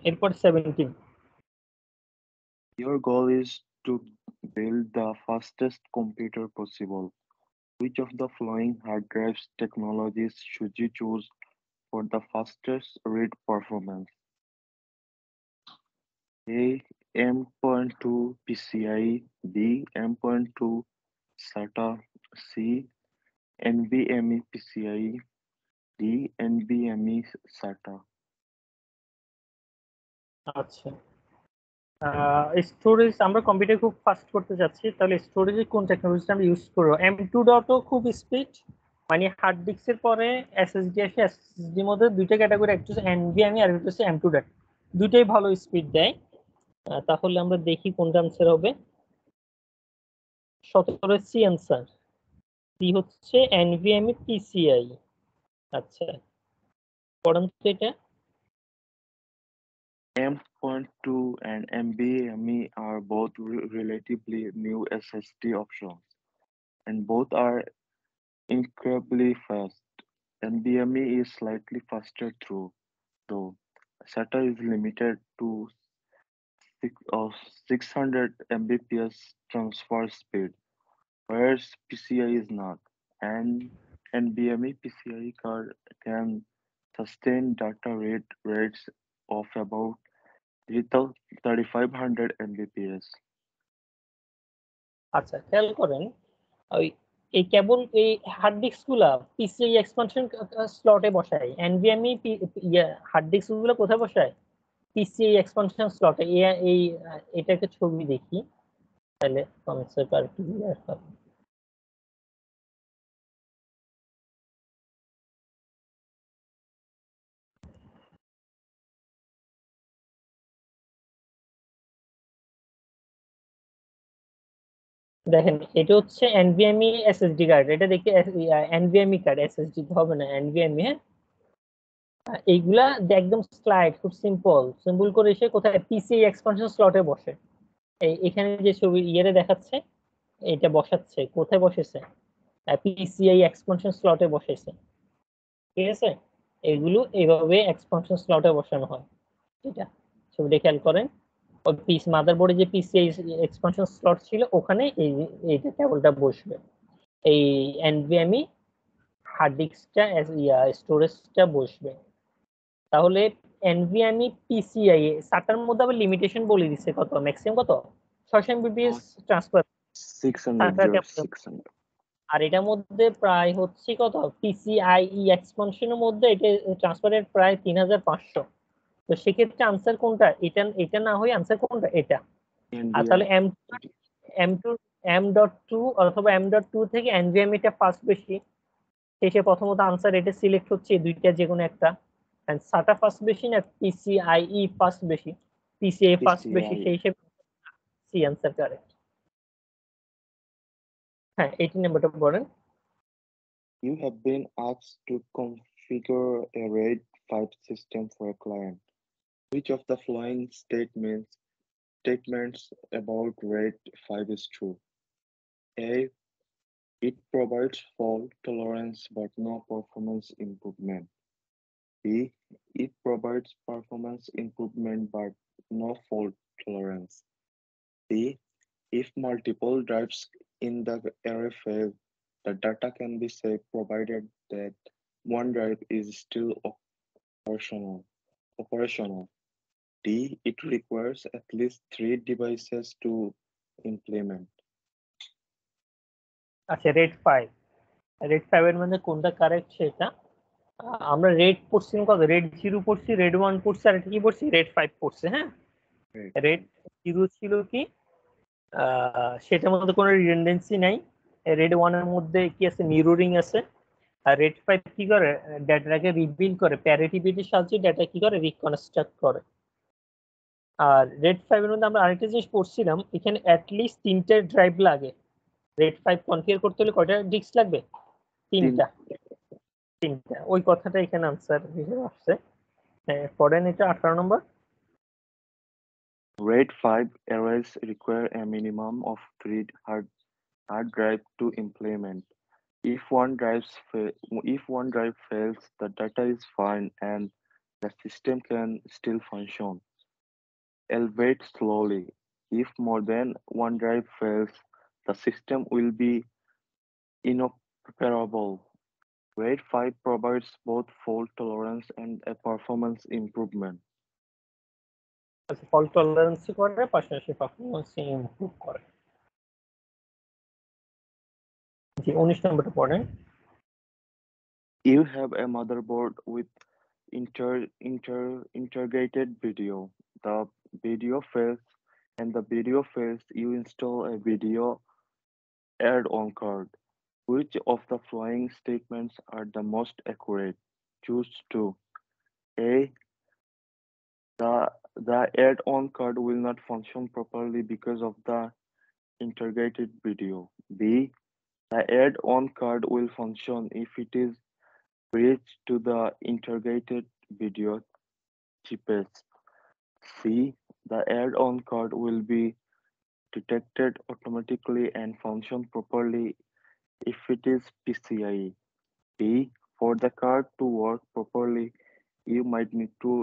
এরপর 17 Your goal is to build the fastest computer possible. Which of the following hard drives technologies should you choose for the fastest read performance? A. M.2 PCIe, B. M.2 SATA, C. NVMe PCIe, D. NVMe SATA. আচ্ছা storage আমরা computer খুব fast করতে যাচ্ছি, তাহলে স্টোরেজে কোন টেকনোলজিটা আমরা use করবো? M.2 খুব স্পিড, মানে হার্ড ডিস্কের পরে এসএসডি আসে। এসএসডির মধ্যে দুইটা ক্যাটাগরি, একটা হচ্ছে এনভিএমই আর একটা হচ্ছে M.2 দুইটাই ভালো স্পিড দেয়। তাহলে আমরা দেখি কোনটা আনসার হবে। 17 সি আনসার। সি হচ্ছে এনভিএমই পিসিআই। আচ্ছা পড়ান তো এটা। M.2 and NVMe are both relatively new SSD options, and both are incredibly fast. NVMe is slightly faster though. SATA is limited to 600 Mbps transfer speed, whereas PCI is not. And NVMe PCI card can sustain data rates of about 3500 Mbps. আচ্ছা খেয়াল করেন ওই এই কেবল এই hard disk গুলা PCI expansion স্লটে বসায়। এনভিএমই হার্ড ডিস্ক গুলো কোথায় বসায়? পিসিআই এক্সপানশন স্লটে। এই এটাকে ছবি দেখি তাহলে কনসেপ্ট আর ক্লিয়ার হবে। দেখেন এটা হচ্ছে এনভিএমই এসএসডি কার্ড, এটা দেখে এনভিএমই কার্ড, এসএসডি হবে না এনভিএমই। হ্যাঁ এইগুলা একদম স্লাইড খুব সিম্পল করে এসে কোথায় পিসিআই এক্সপানশন স্লটে বসে। এখানে যে ছবি ইয়েরে দেখাচ্ছে এটা বসাচ্ছে কোথায় বসেছে? পিসিআই এক্সপানশন স্লটে বসেছে। ঠিক আছে, এগুলো এইভাবে এক্সপানশন স্লটে বসানো হয়। এটা ছবিটা খেয়াল করেন। ওই পিস মাদারবোর্ডে যে পিসিআই এক্সপানশন স্লট ছিল ওখানে এইটা কেবলটা বসবে, এই এনভিএমই হার্ড ডিস্কটা স্টোরেজটা বসবে। তাহলে এনভিএমই পিসিআই সাটার মধ্যে আবার লিমিটেশন বলে দিচ্ছে কত, ম্যাক্সিমাম কত 600 এমবিপিএস ট্রান্সফার 600 আর এটার মধ্যে প্রায় হচ্ছে কত পিসিআই এক্সপানশনের মধ্যে এটা ট্রান্সফারের প্রায় 3500। তো সেক্ষেত্রে আনসার কোনটা, এটা এটা না হয় আনসার কোনটা, এটা। আর তাহলে M.2 অথবা M.2 থেকে এনভিএম এটা ফার্স্ট বেশি, শেষে প্রথমত আনসার এটা সিলেক্ট হচ্ছে এই দুইটা যে কোনো একটা। এন্ড সাটা ফার্স্ট বেশি না পিসিআই ফার্স্ট বেশি, পিসিআই ফার্স্ট বেশি, সেই হিসেবে সি আনসার কারেক্ট। হ্যাঁ 18 নাম্বারটা পড়েন। You have been asked to configure a RAID 5 system for a client. Which of the following statements about RAID 5 is true? A. It provides fault tolerance but no performance improvement. B. It provides performance improvement but no fault tolerance. C. If multiple drives in the array fail, the data can be saved provided that one drive is still operational. D. It requires at least 3 devices to implement. আচ্ছা red 5 এর মধ্যে কোনটা correct সেটা আমরা red পড়ছি কত, red 0 পড়ছি, red 1 পড়ছি, আর এটা কি পড়ছি, রেড 5 পড়ছে। হ্যাঁ Right. রেড 0 ছিল কি সেটার মধ্যে কোনো রিডান্ডেন্সি নাই। রেড 1 এর মধ্যে কি আছে, মিররিং আছে। আর রেড 5 কি করে, ডেটাটাকে রিবিল করে, প্যারিটিভিটির সাহায্যে ডেটা কি করে, রিকনস্ট্রাক্ট করে। আর রেড 5 এর মধ্যে আমরা আরেকটা জিনিস পড়ছিলাম, এখানে অ্যাটলিস্ট 3টে ড্রাইভ লাগে। রেড 5 কনফিগার করতে হলে কয়টা ডিস্ক লাগবে, 3টা। ওই কথাটা এখানে আনসার হিসেবে আসছে। পড়েন এটা 18 নম্বর। RAID 5 arrays require a minimum of 3 hard drive to implement. If one drive fails, the data is fine and the system can still function, albeit slowly. If more than one drive fails, the system will be inoperable. RAID 5 provides both fault tolerance and a performance improvement. আচ্ছা fault tolerance করে, পাশাপাশি performance improve করে। জি 19 নম্বরটা পড়েন। You have a motherboard with integrated video. The video fails, you install a video add-on card. Which of the following statements are the most accurate? Choose two. A. The add-on card will not function properly because of the integrated video. B. The add-on card will function if it is bridged to the integrated video chipset. C. The add-on card will be detected automatically and function properly if it is PCIe. D. For the card to work properly, you might need to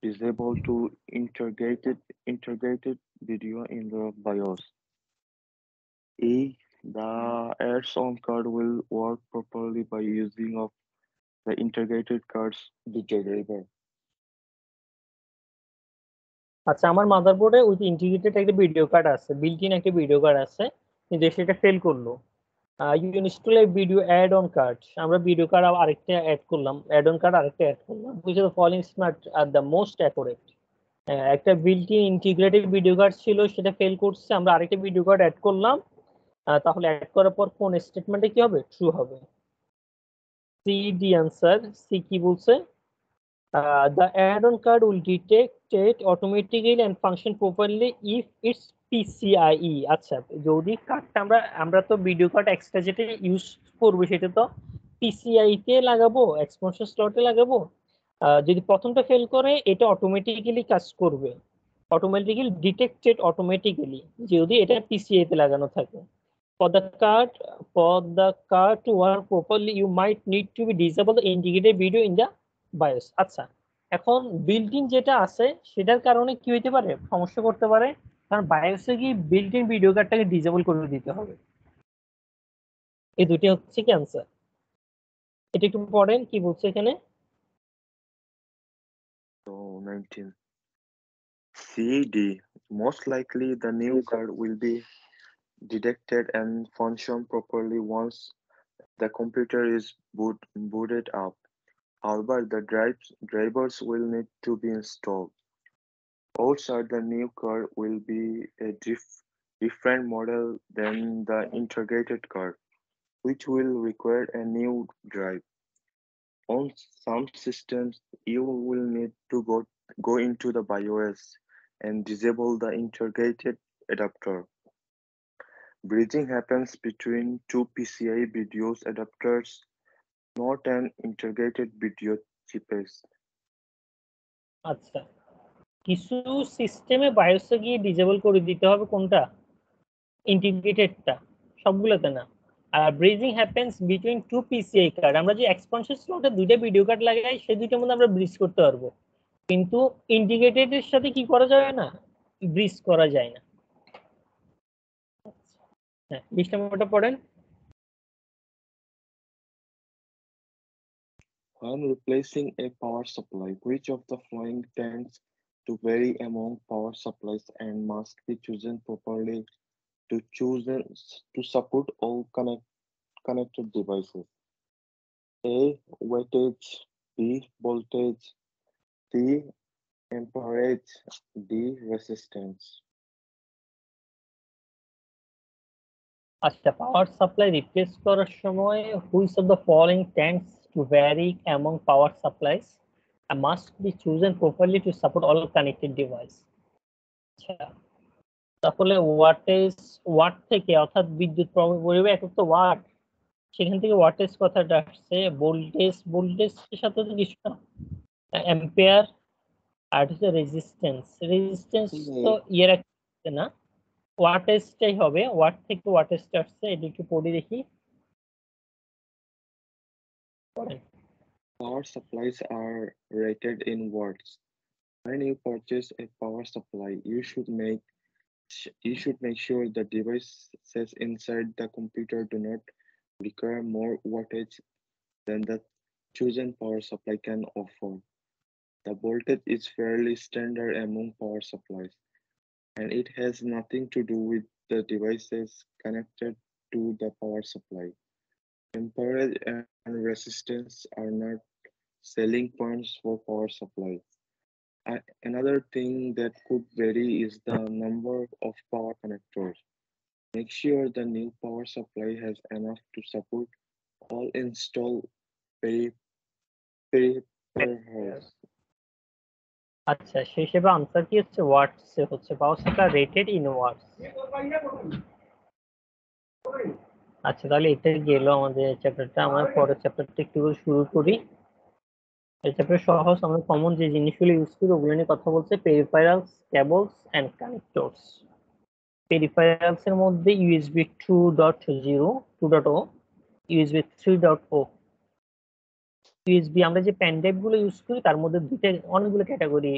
disable to integrated video in the BIOS. E. The add-on card will work properly by using of the integrated card's video driver. আচ্ছা আমার মাদারবোর্ডে ওই integrated একটা video card আছে, built in একটা video card আছে, কিন্তু সেটা fail করলো। You install a video add on card, আমরা ভিডিও কার্ড আরেকটা অ্যাড করলাম, অ্যাড অন কার্ড আরেকটা অ্যাড করলাম, which is the following smart আর দ্য মোস্ট অ্যাকুরেট। একটা built in integrated video card ছিল, সেটা ফেল করছে, আমরা আরেকটা ভিডিও কার্ড অ্যাড করলাম, তাহলে অ্যাড করার পর কোন স্টেটমেন্টে কি হবে, ট্রু হবে। C D answer. সি কি বলছে, the add-on card will detect it automatically and function properly if it's PCIe। আচ্ছা যদি কার্ডটা আমরা তো ভিডিও কার্ড এক্সট্রা যেটা ইউজ করবো সেটা তো PCIe তে লাগাবো, এক্সপানশন স্লটে লাগাবো। যদি প্রথমটা ফেল করে এটা অটোমেটিক্যালি কাজ করবে, অটোমেটিক্যালি ডিটেক্টেড অটোমেটিক্যালি যদি এটা PCIe তে লাগানো থাকে। For the card to work properly, you might need to be disable the integrated video in the BIOS। আচ্ছা এখন বিল্ট ইন যেটা আছে সেটার কারণে কি হইতে পারে, সমস্যা করতে পারে, কারণ বায়োসে কি বিল্ট ইন ভিডিও কার্ডটাকে ডিসেবল করে দিতে হবে। এই দুটি হচ্ছে কি আনসার। এটা একটু পড়েন কি বলছে এখানে। So 19. CED. Most likely the new card will be detected and function properly once the computer is booted up. However, the drivers will need to be installed. Outside the new card will be a different model than the integrated card, which will require a new drive. On some systems, you will need to go into the BIOS and disable the integrated adapter. Bridging happens between two PCI video adapters, not an integrated video chips. আচ্ছা, কিছু সিস্টেমে বায়োসে গিয়ে disable করে দিতে হবে কোনটা, ইন্টিগ্রেটেডটা, সবগুলোতে না। আর bridging happens between two PCI card, আমরা যে এক্সপানশন স্লটে দুইটা ভিডিও কার্ড লাগাই সেই দুইটার মধ্যে আমরা ব্রিজ করতে পারবো, কিন্তু ইন্টিগ্রেটেডের সাথে কি করা যায় না, ব্রিজ করা যায় না। হ্যাঁ, 20 নম্বরটা পড়েন। When replacing a power supply, which of the following tends to vary among power supplies and must be chosen properly to support all connected devices? A. Wattage. B. Voltage. C. Amperage. D. Resistance. আচ্ছা, power supply replace করার সময় which of the following tends to vary among power supplies and must be chosen properly to support all connected device। আচ্ছা, তাহলে watt থেকে, অর্থাৎ বিদ্যুৎ পরিবাহী একক তো ওয়াট, সেখান থেকে ওয়াটেজ কথাটা আসছে। ভোল্টেজের সাথে তো কিছু না, অ্যাম্পিয়ার। আর হচ্ছে রেজিস্ট্যান্স তো ইয়ের একটা না, ওয়াটেজটাই হবে, ওয়াট থেকে ওয়াটেজটা আসছে। এটা একটু পড়ে দেখি। Power supplies are rated in watts. When you purchase a power supply, you should make sure the devices inside the computer do not require more wattage than the chosen power supply can offer. The voltage is fairly standard among power supplies, and it has nothing to do with the devices connected to the power supply. Amperage and resistance are not selling points for power supplies. Another thing that could vary is the number of power connectors. Make sure the new power supply has enough to support all installed peripherals. আচ্ছা, সেই হিসেবে answer কি হচ্ছে, ওয়াটস হচ্ছে power supply rated in ওয়াটস। আচ্ছা, তাহলে এটা গেল আমাদের চ্যাপ্টারটা। আমরা পরের চ্যাপ্টারটা একটু শুরু করি। এই চ্যাপ্টার সহজ, আমরা কমন যে জিনিসগুলো ইউজ করি ওগুলো নিয়ে কথা বলছে, peripherals, cables and connectors. Peripherals এর মধ্যে ইউএসবি 2.0, 2.0, ইউএসবি 3.0। ইউএসবি আমরা যে পেন ড্রাইভ গুলো ইউজ করি তার মধ্যে অনেকগুলো ক্যাটাগরি,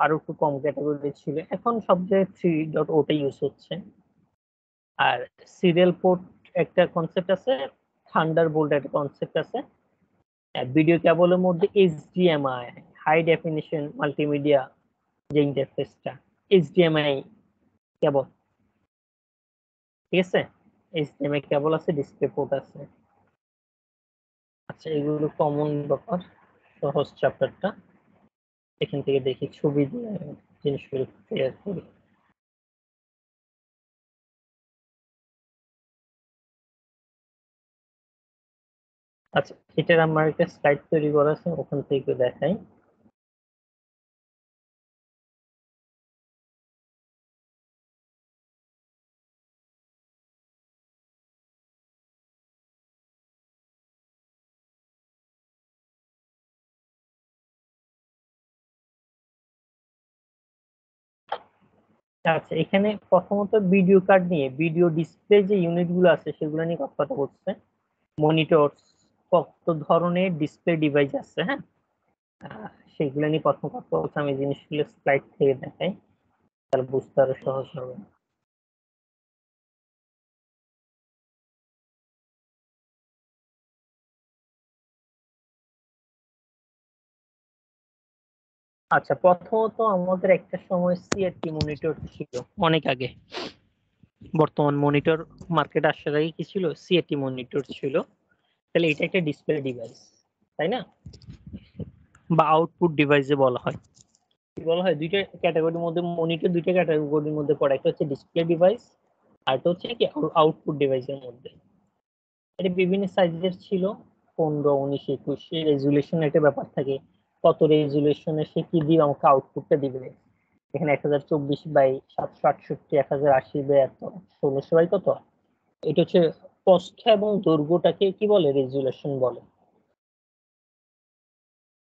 আরো একটু কম ক্যাটাগরি ছিল, এখন সব জায়গায় 3.0টা ইউজ হচ্ছে। আর সিরিয়াল পোর্ট একটা কনসেপ্ট আছে, থান্ডারবোল্ট একটা কনসেপ্ট আছে। ভিডিও কেবলের মধ্যে এইচডিএমআই, হাই ডেফিনিশন মাল্টিমিডিয়া যে ইন্টারফেসটা, এইচডিএমআই কেবল, ঠিক আছে, এইচডিএমআই কেবল আছে, ডিসপ্লে পোর্ট আছে। আচ্ছা, এগুলো কমন ব্যাপার, সহজ চ্যাপ্টারটা। এখান থেকে দেখি ছবি দিয়ে জিনিসগুলো ক্লিয়ার করি। আচ্ছা, এটার আমার একটা স্লাইড তৈরি করা আছে, ওখান থেকে দেখাই। আচ্ছা, এখানে প্রথমত ভিডিও কার্ড নিয়ে, ভিডিও ডিসপ্লে যে ইউনিট গুলো আছে সেগুলো নিয়ে কথা বলছে। মনিটর, কত ধরনের ডিসপ্লে ডিভাইস আছে, হ্যাঁ, সেগুলো নিয়ে প্রথম কথা হচ্ছে আমি জিনিসগুলো স্লাইড থেকে দেখাই, তাহলে বুঝতে আরো সহজ হবে। আচ্ছা, প্রথমত আমাদের একটা সময় সিআরটি মনিটর ছিল অনেক আগে, বর্তমান মনিটর মার্কেট আসার আগে কি ছিল, সিআরটি মনিটর ছিল। তাহলে এটা একটা ডিসপ্লে ডিভাইস, তাই না, বা আউটপুট ডিভাইসে বলা হয়। কি বলা হয়, দুইটা ক্যাটাগরির মধ্যে, মনিটর দুইটা ক্যাটাগরির মধ্যে পড়ে, একটা হচ্ছে ডিসপ্লে ডিভাইস আর একটা হচ্ছে কি আউটপুট ডিভাইসের মধ্যে। এটা বিভিন্ন সাইজের ছিল, 15, 19, 21 রেজুলেশন একটা ব্যাপার থাকে, কত রেজুলেশনে সে কি দিবে আমাকে আউটপুটটা দিবে। এখানে 1024 বাই 768, 1080 বাই এত, 1600 বাই কত, এটা হচ্ছে প্রস্থ এবং দৈর্ঘ্যটাকে কি বলে, রেজুলেশন বলে।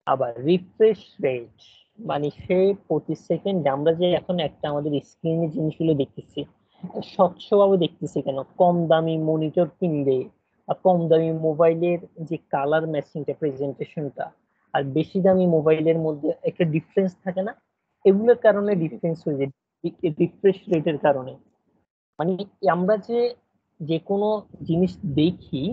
আবার রিফ্রেশ রেট মানে সে প্রতি সেকেন্ডে, আমরা যে এখন একটা আমাদের স্ক্রিনে জিনিসগুলো দেখতেছি স্বচ্ছভাবে দেখতেছি কেন, কম দামি মনিটর কিনলে আর কম দামি মোবাইলের যে কালার ম্যাচিংটা, প্রেজেন্টেশনটা আর বেশি দামি মোবাইলের মধ্যে একটা ডিফারেন্স থাকে না, এগুলোর কারণে ডিফারেন্স হয়ে যায়, রিফ্রেশ রেটের কারণে। মানে আমরা যে যে কোনো জিনিস দেখি,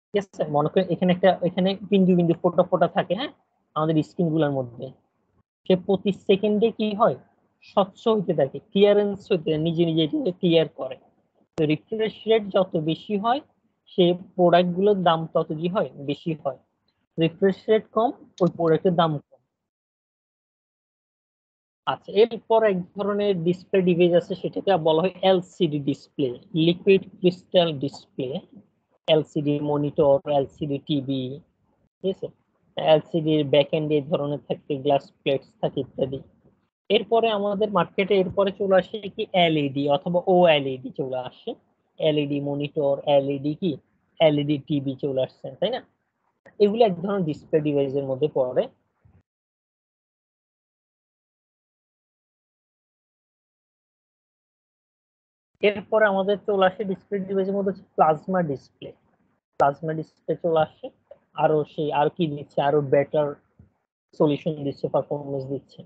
ঠিক আছে, মনে করেন এখানে এখানে বিন্দু বিন্দু ফোটা ফোটা থাকে, হ্যাঁ, আমাদের স্ক্রিন গুলোর মধ্যে, সে প্রতি সেকেন্ডে কি হয়, স্বচ্ছ হইতে থাকে, ক্লিয়ারেন্স হইতে নিজে নিজে ক্লিয়ার করে। তো রিফ্রেশ রেট যত বেশি হয়, সে প্রোডাক্ট গুলোর দাম তত কি হয়, বেশি হয়। রিফ্রেশ রেট কম, ওই প্রোডাক্টের দাম কম। আচ্ছা, এরপর এক ধরনের ডিসপ্লে ডিভাইস আছে, সেটাকে বলা হয় LCD display, liquid crystal display. LCD monitor, LCD TV, ঠিক আছে, এলসিডির ব্যাক এন্ড এই ধরনের থাকে, গ্লাস প্লেটস থাকে ইত্যাদি। এরপরে আমাদের মার্কেটে এরপরে চলে আসে কি এলইডি অথবা ওএলইডি চলে আসে, এলইডি মনিটর, এলইডি কি, এলইডি টিভি চলে আসছে, তাই না। এগুলো এক ধরনের ডিসপ্লে ডিভাইসের মধ্যে পড়ে। এরপরে আমাদের চলে আসে ডিসপ্লে ডিভাইসের মধ্যে প্লাজমা ডিসপ্লে। প্লাজমা ডিসপ্লে চলে আসে, আরো সেই আর কি দিচ্ছে, আরো বেটার সলিউশন দিচ্ছে, পারফরমেন্স দিচ্ছে।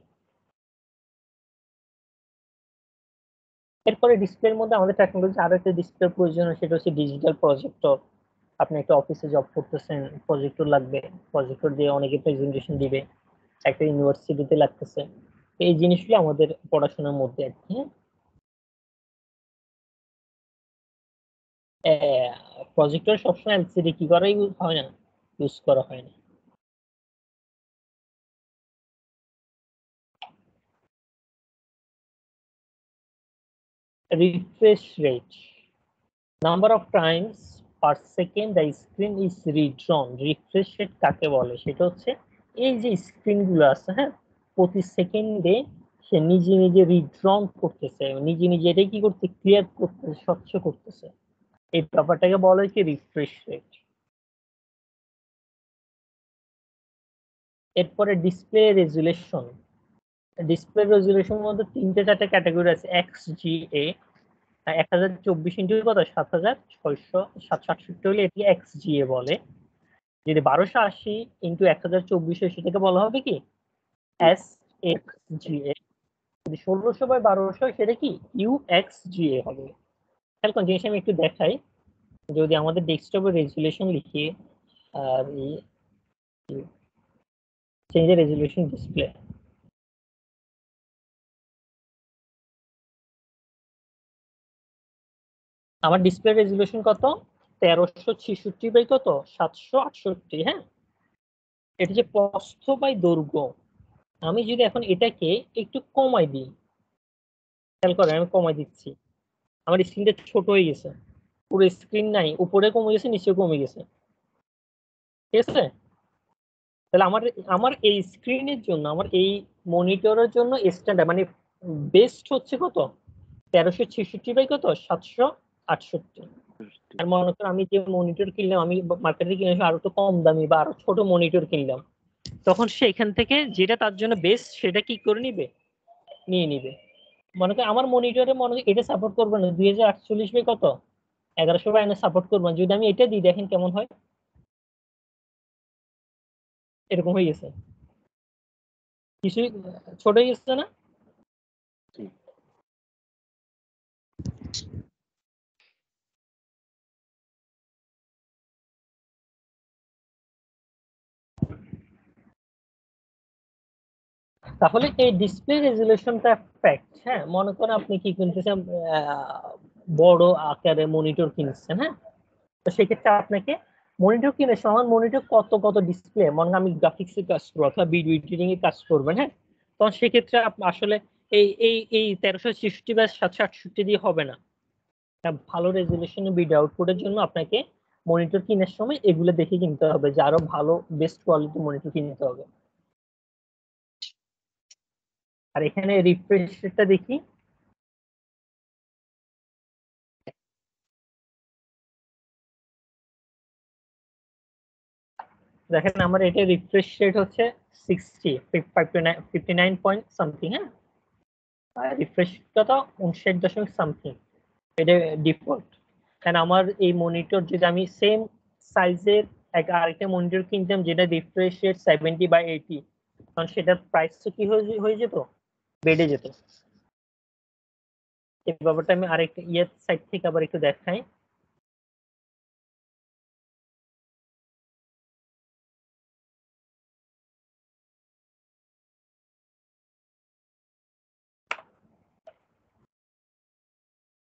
এরপরে ডিসপ্লের মধ্যে আমাদের টেকনোলজি আরো একটা ডিসপ্লে প্রয়োজন হয়, সেটা হচ্ছে ডিজিটাল প্রজেক্টর। আপনি একটা অফিসে জব করতেছেন, প্রজেক্টর লাগবে, প্রজেক্টর দিয়ে অনেকে প্রেজেন্টেশন দিবে, একটা ইউনিভার্সিটিতে লাগতেছে। এই জিনিসগুলো আমাদের পড়াশোনার মধ্যে আর কি। প্রজেক্টর সবসময় এলসিডি কি করা ইউজ হয় না, ইউজ করা হয় না। Refresh rate, number of times per second the screen is redrawn. Refresh rate কাকে বলে, সেটা হচ্ছে এই যে স্ক্রিন গুলো আছে, হ্যাঁ, প্রতি সেকেন্ডে সে নিজে নিজে রিড্রন করতেছে, নিজে নিজে এটাই কি করতে, ক্লিয়ার করতেছে, স্বচ্ছ করতেছে। এই ব্যাপারটাকে বলা হয় কি রিফ্রেশ রেট। এরপরে ডিসপ্লে রেজুলেশন। ডিসপ্লে রেজুলেশনের মধ্যে 3-4টা ক্যাটাগরি আছে। XGA, 1024 ইন্টু কত, 7600, 768 হলে এটি XGA বলে। যদি 1280 ইন্টু 1024 হয়, সেটাকে বলা হবে কি SXGA। যদি 1600 বাই 1200 সেটা কি UXGA হবে। খেয়াল কোন জিনিস আমি একটু দেখাই, যদি আমাদের ডেস্কটপের রেজুলেশন লিখি, আর চেঞ্জ রেজুলেশন ডিসপ্লে, আমার ডিসপ্লে রেজুলেশন কত, 1366 বাই কত, 768, হ্যাঁ। এটা যে প্রস্থ বাই দৈর্ঘ্য, আমি যদি এখন এটাকে একটু কমাই দিই, খেয়াল করেন আমি কমাই দিচ্ছি, আমার স্ক্রিনটা ছোট হয়ে গেছে, পুরো স্ক্রিন নাই, উপরে কমে গেছে, নিচে কমে গেছে, ঠিক আছে। তাহলে আমার আমার এই স্ক্রিনের জন্য, আমার এই মনিটরের জন্য স্ট্যান্ডার্ড মানে বেস্ট হচ্ছে কত, 1366 বাই কত, 768। আর মনে করেন আমি যে মনিটর কিনলাম, আমি মার্কেটে কিনে আরো তো কম দামি বা আরো ছোট মনিটর কিনলাম, তখন সে এখান থেকে যেটা তার জন্য বেস্ট সেটা কি করে নিবে, নিয়ে নিবে। মনে করেন আমার মনিটরে মনে করেন এটা সাপোর্ট করবে না 2048 বাই কত, 1100 বাই 9 সাপোর্ট করবেন। যদি আমি এটা দিই দেখেন কেমন হয়, এরকম হয়ে গেছে, কিছুই ছোট হয়ে গেছে না? তাহলে এই ডিসপ্লে রেজুলেশনটা ফ্যাক্ট। হ্যাঁ, মনে করেন আপনি কি কিনতেছেন, বড় আকারে মনিটর কিনছেন। হ্যাঁ, তো সেক্ষেত্রে আপনাকে মনিটর কিনে সময় মনিটর কত কত ডিসপ্লে, মনে আমি গ্রাফিক্স এর কাজ করবো অথবা ভিডিও এডিটিং এর কাজ করবেন। হ্যাঁ, তখন সেক্ষেত্রে আসলে এই এই এই 1360 বা 768 দিয়ে হবে না। ভালো রেজুলেশনের ভিডিও আউটপুটের জন্য আপনাকে মনিটর কেনার সময় এগুলো দেখে কিনতে হবে, যে আরো ভালো বেস্ট কোয়ালিটি মনিটর কিনতে হবে। আর এখানে রিফ্রেশ রেটটা দেখি, দেখেন আমার এটা রিফ্রেশ রেট হচ্ছে 59 পয়েন্ট সামথিং। হ্যাঁ, আর রিফ্রেশটা তো 59 সামথিং, এটা ডিফল্ট। কারণ আমার এই মনিটর যদি আমি সেম সাইজের আরেকটা মনিটর কিনতাম যেটা রিফ্রেশ রেট 70 বা 80, কারণ সেটার প্রাইস তো কি হয়ে যেত, বেড়ে যেত। এই ব্যাপারটা আমি আরেকটা সাইড থেকে আবার একটু দেখাই।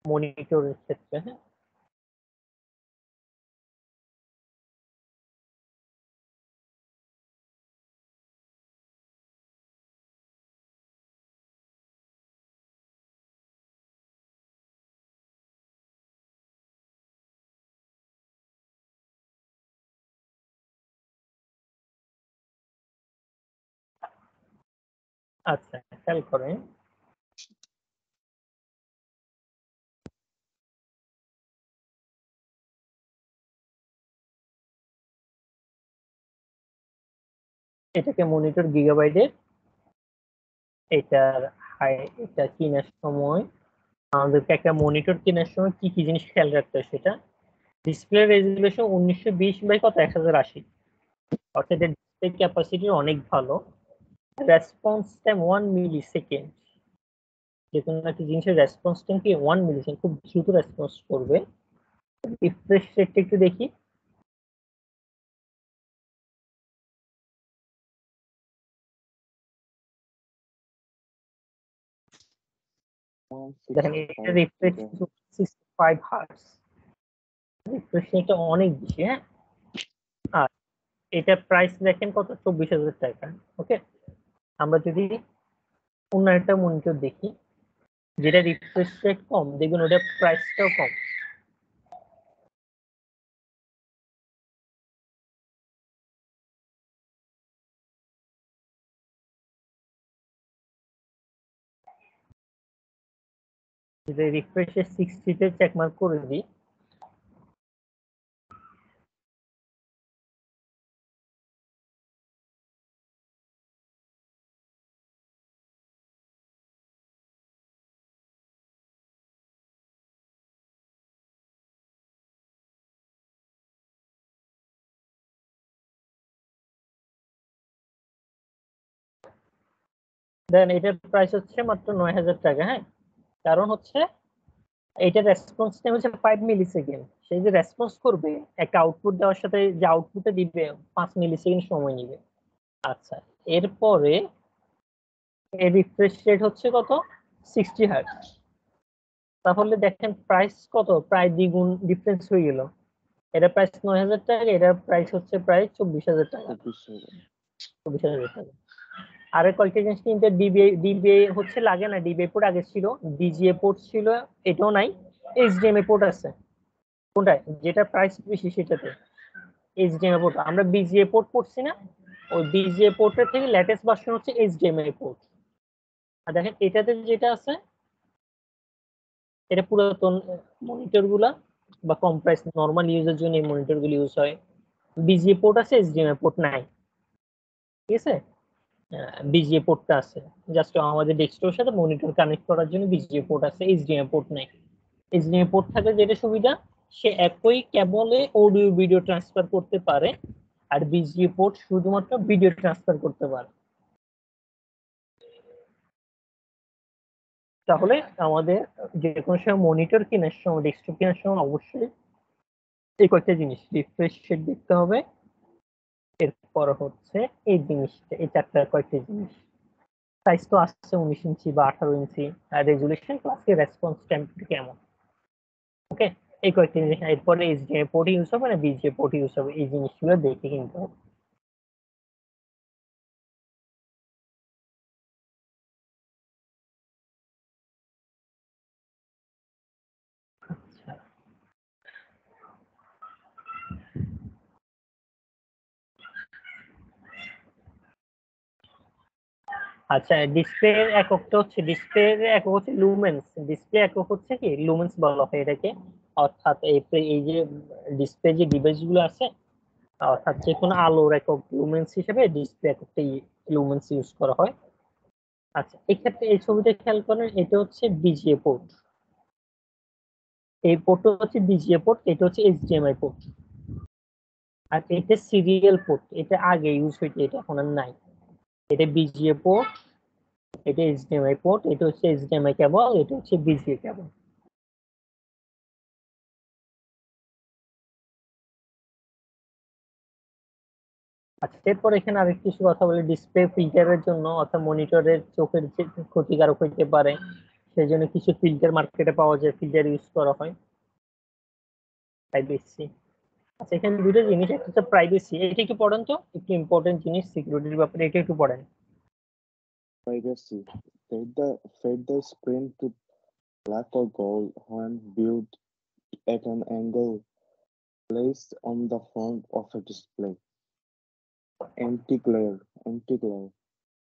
মনিটরের ক্ষেত্রে, হ্যাঁ, আচ্ছা খেয়াল করেন এটাকে মনিটর গিগাবাইটের। এটার হাই, এটা কেনার সময় আমাদেরকে একটা মনিটর কেনার সময় কি কি জিনিস খেয়াল রাখতে হয় সেটা, ডিসপ্লে রেজুলেশন 1920 বাই কত 1080, অর্থাৎ এর ডিসপ্লে ক্যাপাসিটি অনেক ভালো। রেসপন্স টাইম 1 মিলি সেকেন্ড, যে কোনো একটা জিনিসের রেসপন্স টাইম কি 1 মিলি সেকেন্ড, খুব দ্রুত রেসপন্স করবে। রিফ্রেশ রেটটা একটু দেখি, দেখেন এটা রিফ্রেশ 65 হার্টজ, রিফ্রেশ রেটটা অনেক বেশি। হ্যাঁ, আর এটা প্রাইস দেখেন কত, 24,000 টাকা। ওকে, আমরা যদি অন্য একটা মনিটর দেখি যেটা রিফ্রেশ রেট কম, দেখবেন ওটা প্রাইসটাও কম। যদি রিফ্রেশের 60-তে চেকমার্ক করে দিই, দেন এটার প্রাইস হচ্ছে মাত্র 9,000 টাকা। হ্যাঁ, কারণ হচ্ছে এটার রেসপন্স টাইম হচ্ছে 5 মিলি সেকেন্ড। সেই যে রেসপন্স করবে একটা আউটপুট দেওয়ার সাথে, যে আউটপুটটা দিবে 5 মিলি সেকেন্ড সময় নিবে। আচ্ছা, এরপরে এর রিফ্রেশ রেট হচ্ছে কত, 60 হার্টজ। তাহলে দেখেন প্রাইস কত, প্রায় দ্বিগুণ ডিফারেন্স হয়ে গেল। এটা প্রাইস 9,000 টাকা, এটার প্রাইস হচ্ছে প্রায় 24,000 টাকা। 24,000 টাকা। আরে কয়েকটা জিনিস কিন্তু ডিবিএ হচ্ছে লাগে না, ডিবিএ পোর্ট আগে ছিল, ডিজিএ পোর্ট ছিল, এটাও নাই, এইচডিএমআই পোর্ট আছে। কোনটায়, যেটা প্রাইস বেশি সেটাতে এইচডিএমআই পোর্ট। আমরা বিজিএ পোর্ট করছি না, ওই বিজিএ পোর্টের থেকে লেটেস্ট ভার্সন হচ্ছে এইচডিএমআই পোর্ট। আর দেখেন এটাতে যেটা আছে, এটা পুরাতন মনিটর গুলা বা কম প্রাইস নর্মাল ইউজের জন্য এই মনিটর গুলো ইউজ হয়। বিজিএ পোর্ট আছে, এইচডিএমআই পোর্ট নাই। ঠিক আছে, বিজিএ পোর্টটা আছে জাস্ট আমাদের ডেস্কটপের সাথে মনিটর কানেক্ট করার জন্য, বিজিএ পোর্ট আছে, এইচডিএমআই পোর্ট নাই। এইচডিএমআই পোর্ট থাকলে যেটা সুবিধা, সে একই কেবলে অডিও ভিডিও ট্রান্সফার করতে পারে, আর বিজিএ পোর্ট শুধুমাত্র ভিডিও ট্রান্সফার করতে পারে। তাহলে আমাদের যে কোনো সময় মনিটর কেনার সময়, ডেস্কটপ কেনার সময় অবশ্যই এই কয়েকটা জিনিস, রিফ্রেশ রেট দেখতে হবে, এরপর হচ্ছে এই জিনিসটা, এই চারটা কয়েকটা জিনিস, সাইজ তো আসছে 19 ইঞ্চি বা 18 ইঞ্চি, আর রেজুলেশন প্লাস রেসপন্স টাইম কেমন। ওকে, এই কয়েকটা জিনিস, এরপরে এইচডিএমআই পোর্ট ইউজ হবে না বিজিএ পোর্ট ইউজ হবে, এই জিনিসগুলো দেখে কিনতে হবে। আচ্ছা, আচ্ছা, ডিসপ্লে এককটা হচ্ছে, ডিসপ্লে একক হচ্ছে লুমেন্স, ডিসপ্লে একক হচ্ছে কি লুমেন্স বলা হয় এটাকে। অর্থাৎ এই যে ডিসপ্লে যে ডিভাইস গুলো আছে, অর্থাৎ যে কোনো আলোর একক লুমেন্স হিসেবে ডিসপ্লে এককটা লুমেন্স ইউজ করা হয়। আচ্ছা, এক্ষেত্রে এই ছবিটা খেয়াল করেন, এটা হচ্ছে বিজিএ পোর্ট, এই পোর্টটা হচ্ছে বিজিএ পোর্ট, এটা হচ্ছে এইচডিএমআই পোর্ট, আর এটা সিরিয়াল পোর্ট, এটা আগে ইউজ হইতো, এটা এখন আর নাই। এটা বিজিএ পোর্ট, এটা এইচডিএমআই পোর্ট, এটা হচ্ছে এইচডিএমআই কেবল, এটা হচ্ছে বিজিএ কেবল। আচ্ছা, এরপর এখানে আরেক কিছু কথা বলি, ডিসপ্লে ফিল্টারের জন্য, অর্থাৎ মনিটরের চোখের যে ক্ষতিকারক হইতে পারে, সেই জন্য কিছু ফিল্টার মার্কেটে পাওয়া যায়, ফিল্টার ইউজ করা হয়, প্রাইভেসি। আচ্ছা, এখানে দুটো জিনিস, একটা হচ্ছে প্রাইভেসি, এটা একটু পড়েন তো, একটু ইম্পর্টেন্ট জিনিস সিকিউরিটির ব্যাপারে, এটা একটু পড়েন। Privacy. Fade the screen to black or gold when viewed at an angle placed on the front of a display. Anti-glare.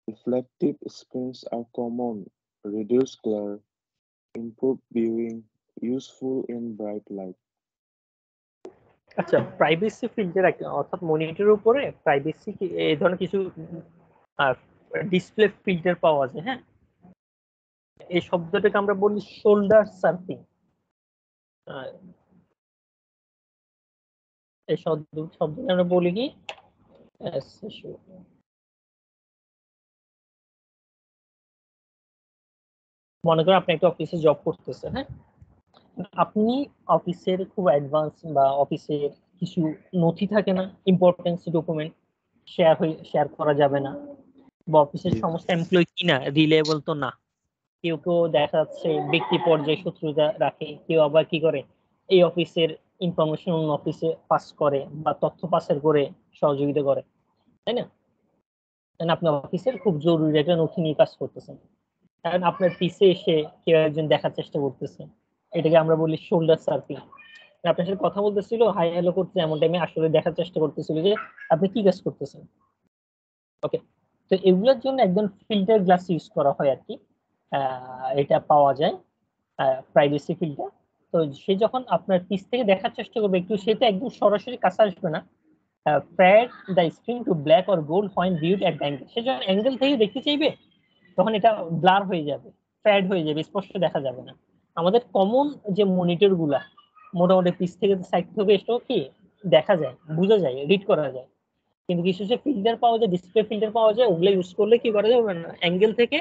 Reflective screens are common. Reduce glare, improve viewing, useful in bright light. আচ্ছা, privacy filter, অর্থাৎ মনিটরের উপরে privacy এই ধরনের কিছু display filter পাওয়া যায়। হ্যাঁ, এই শব্দটাকে আমরা বলি শোল্ডার সার্ফিং। এই শব্দটা আমরা বলি কি, মনে করেন আপনি একটা অফিসে জব করতেছেন, হ্যাঁ, আপনি অফিসের খুব অ্যাডভান্স বা অফিসের কিছু নথি থাকে না, ইম্পর্টেন্স ডকুমেন্ট শেয়ার করা যাবে না, বা অফিসের জি সমস্ত এমপ্লয়ি কিনা রিলেবল তো না, কেউ কেউ দেখা যাচ্ছে ব্যক্তি পর্যায়ে শত্রুতা রাখে, কেউ আবার কি করে এই অফিসের ইনফরমেশন অন্য অফিসে পাস করে বা তথ্য পাসের করে সহযোগিতা করে, তাই না? আপনি অফিসের খুব জরুরি একটা নথি নিয়ে কাজ করতেছেন, কারণ আপনার পিছে এসে কেউ একজন দেখার চেষ্টা করতেছে, এটাকে আমরা বলি শোল্ডার সার্ফিং। আপনার সাথে কথা বলতেছিল, হাই হ্যালো করতে, এমন টাইমে আসলে দেখার চেষ্টা করতেছিল যে আপনি কি কাজ করতেছেন। ওকে, তো এগুলোর জন্য একদম ফিল্টার গ্লাস ইউজ করা হয় আর কি, এটা পাওয়া যায় প্রাইভেসি ফিল্টার। তো সে যখন আপনার পিছ থেকে দেখার চেষ্টা করবে একটু, সে তো একদম সরাসরি কাছে আসবে না, pad the screen to black or gold when viewed at angle, সে যখন অ্যাঙ্গেল থেকে দেখতে চাইবে তখন এটা ব্লার হয়ে যাবে, ফ্যাড হয়ে যাবে, স্পষ্ট দেখা যাবে না। আমাদের কমন যে মনিটর গুলা মোটামুটি পিছ থেকে সাইড থেকে এসেও কি দেখা যায়, বোঝা যায়, রিড করা যায়, কিন্তু কিছু যে ফিল্টার পাওয়া যায়, ডিসপ্লে ফিল্টার পাওয়া যায়, ওগুলো ইউজ করলে কি করা যাবে না, অ্যাঙ্গেল থেকে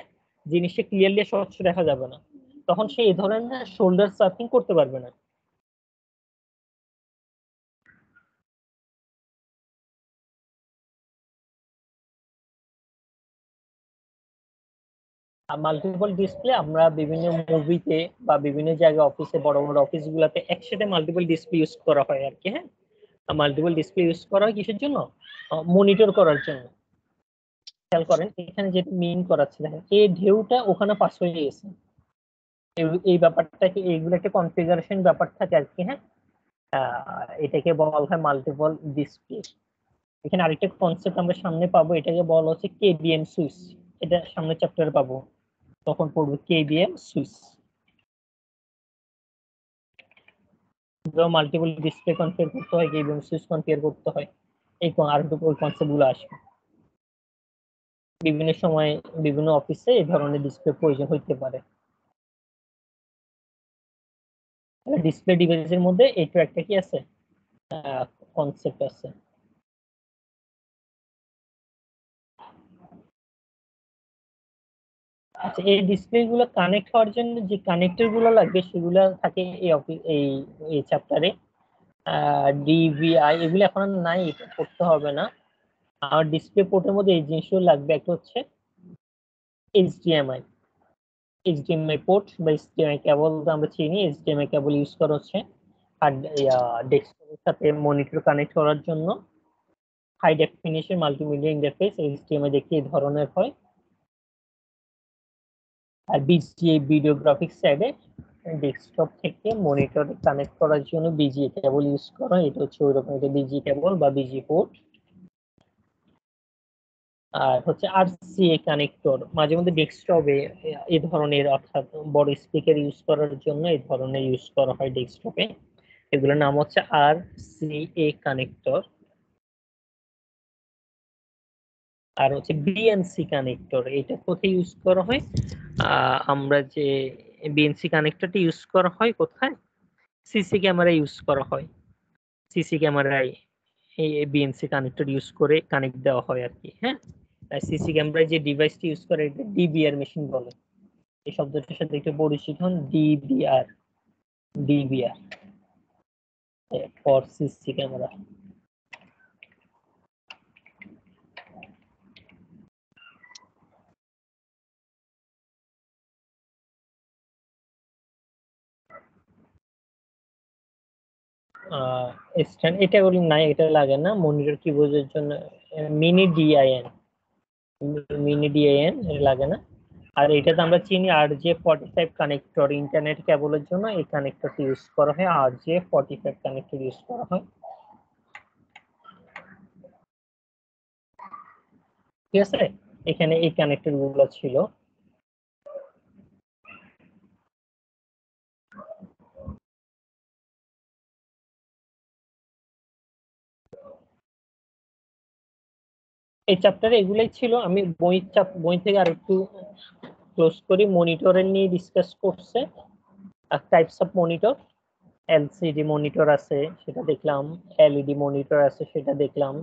জিনিসটা ক্লিয়ারলি স্বচ্ছ দেখা যাবে না, তখন সে এই ধরনের শোল্ডার সার্ফিং করতে পারবে না। আর মাল্টিপল ডিসপ্লে আমরা বিভিন্ন মুভিতে বা বিভিন্ন জায়গায় অফিসে, বড় বড় অফিস গুলাতে একসাথে মাল্টিপল ডিসপ্লে ইউজ করা হয় আর কি। হ্যাঁ, মাল্টিপল ডিসপ্লে ইউজ করা হয় কিসের জন্য, মনিটর করার জন্য। খেয়াল করেন এখানে যেটা মিন করাচ্ছে, দেখেন এই ঢেউটা ওখানে পাস হয়ে গেছে, এই ব্যাপারটাকে, এইগুলো একটা কনফিগারেশন ব্যাপার থাকে আর কি। হ্যাঁ, এটাকে বলা হয় মাল্টিপল ডিসপ্লে। এখানে আরেকটা কনসেপ্ট আমরা সামনে পাবো, এটাকে বলা হচ্ছে কেবিএম সুইচ, এটা সামনের চ্যাপ্টারে পাবো, তখন পড়বো KBM switch. Multiple display configure করতে হয়, কেবিএম সুইচ কনফিগার করতে হয়, এই আর ওই কনসেপ্ট গুলো আসবে বিভিন্ন সময়, বিভিন্ন অফিসে এই ধরনের ডিসপ্লে প্রয়োজন হইতে পারে। ডিসপ্লে ডিভাইসের মধ্যে এইটা একটা কি আছে, কনসেপ্ট আছে। আচ্ছা, এই ডিসপ্লে গুলো কানেক্ট হওয়ার জন্য যে কানেক্টর গুলো লাগবে সেগুলো থাকে এই এই চ্যাপ্টারে। ডিভিআই এগুলো এখন আর নাই, এটা করতে হবে না। আর ডিসপ্লে পোর্টের মধ্যে এই জিনিসগুলো লাগবে, একটা হচ্ছে এইচডিএমআই। এইচডিএমআই পোর্ট বা এইচডিএমআই কেবল আমরা চিনি, এইচডিএমআই কেবল ইউজ করা হচ্ছে আর ডেস্কটপের সাথে মনিটর কানেক্ট করার জন্য। High definition multimedia interface HDMI দেখতে এই ধরনের হয়। আর বিজিএ ভিডিও গ্রাফিক্স সাইডে ডেস্কটপ থেকে মনিটরে কানেক্ট করার জন্য বিজিএ কেবল ইউজ করা, এটা হচ্ছে ওইরকম, এটা বিজিএ কেবল বা বিজি পোর্ট। আর হচ্ছে আরসিএ কানেক্টর, মাঝে মধ্যে ডেস্কটপে এই ধরনের, অর্থাৎ বড় স্পিকার ইউজ করার জন্য এই ধরনের ইউজ করা হয় ডেস্কটপে। এগুলোর নাম হচ্ছে আরসিএ কানেক্টর। আর হচ্ছে বিএনসি কানেক্টর, এটা কোথায় ইউজ করা হয়? আমরা যে বিএনসি কানেক্টরটা ইউজ করা হয় কোথায়? সিসি ক্যামেরা ইউজ করা হয়। সিসি ক্যামেরায় এই বিএনসি কানেক্টর ইউজ করে কানেক্ট দেওয়া হয় আর কি। হ্যাঁ, সিসি ক্যামেরায় যে ডিভাইসটি ইউজ করে এটা ডিবিআর মেশিন বলে। এই শব্দটার সাথে একটু পরিচিত হন, DVR. DVR for CC camera. Stand এটা বলি নাই, এটা লাগে না মনিটর কিবোর্ডের জন্য। মিনি ডিআইএন, মিনি ডিআইএন এটা লাগে না। আর এটাতে আমরা চিনি RJ45 কানেক্টর, ইন্টারনেট কেবলের জন্য এই কানেক্টরটি ইউজ করা হয়, RJ45 কানেক্টর ইউজ করা হয়। ঠিক আছে, এখানে এই কানেক্টর গুলো ছিল। এই চ্যাপ্টারে এগুলাই ছিল। আমি বই থেকে আর একটু ক্লোজ করি। মনিটরের নিয়ে ডিসকাস করছে, types of monitor. LCD monitor আছে সেটা দেখলাম, এলইডি মনিটর আছে সেটা দেখলাম।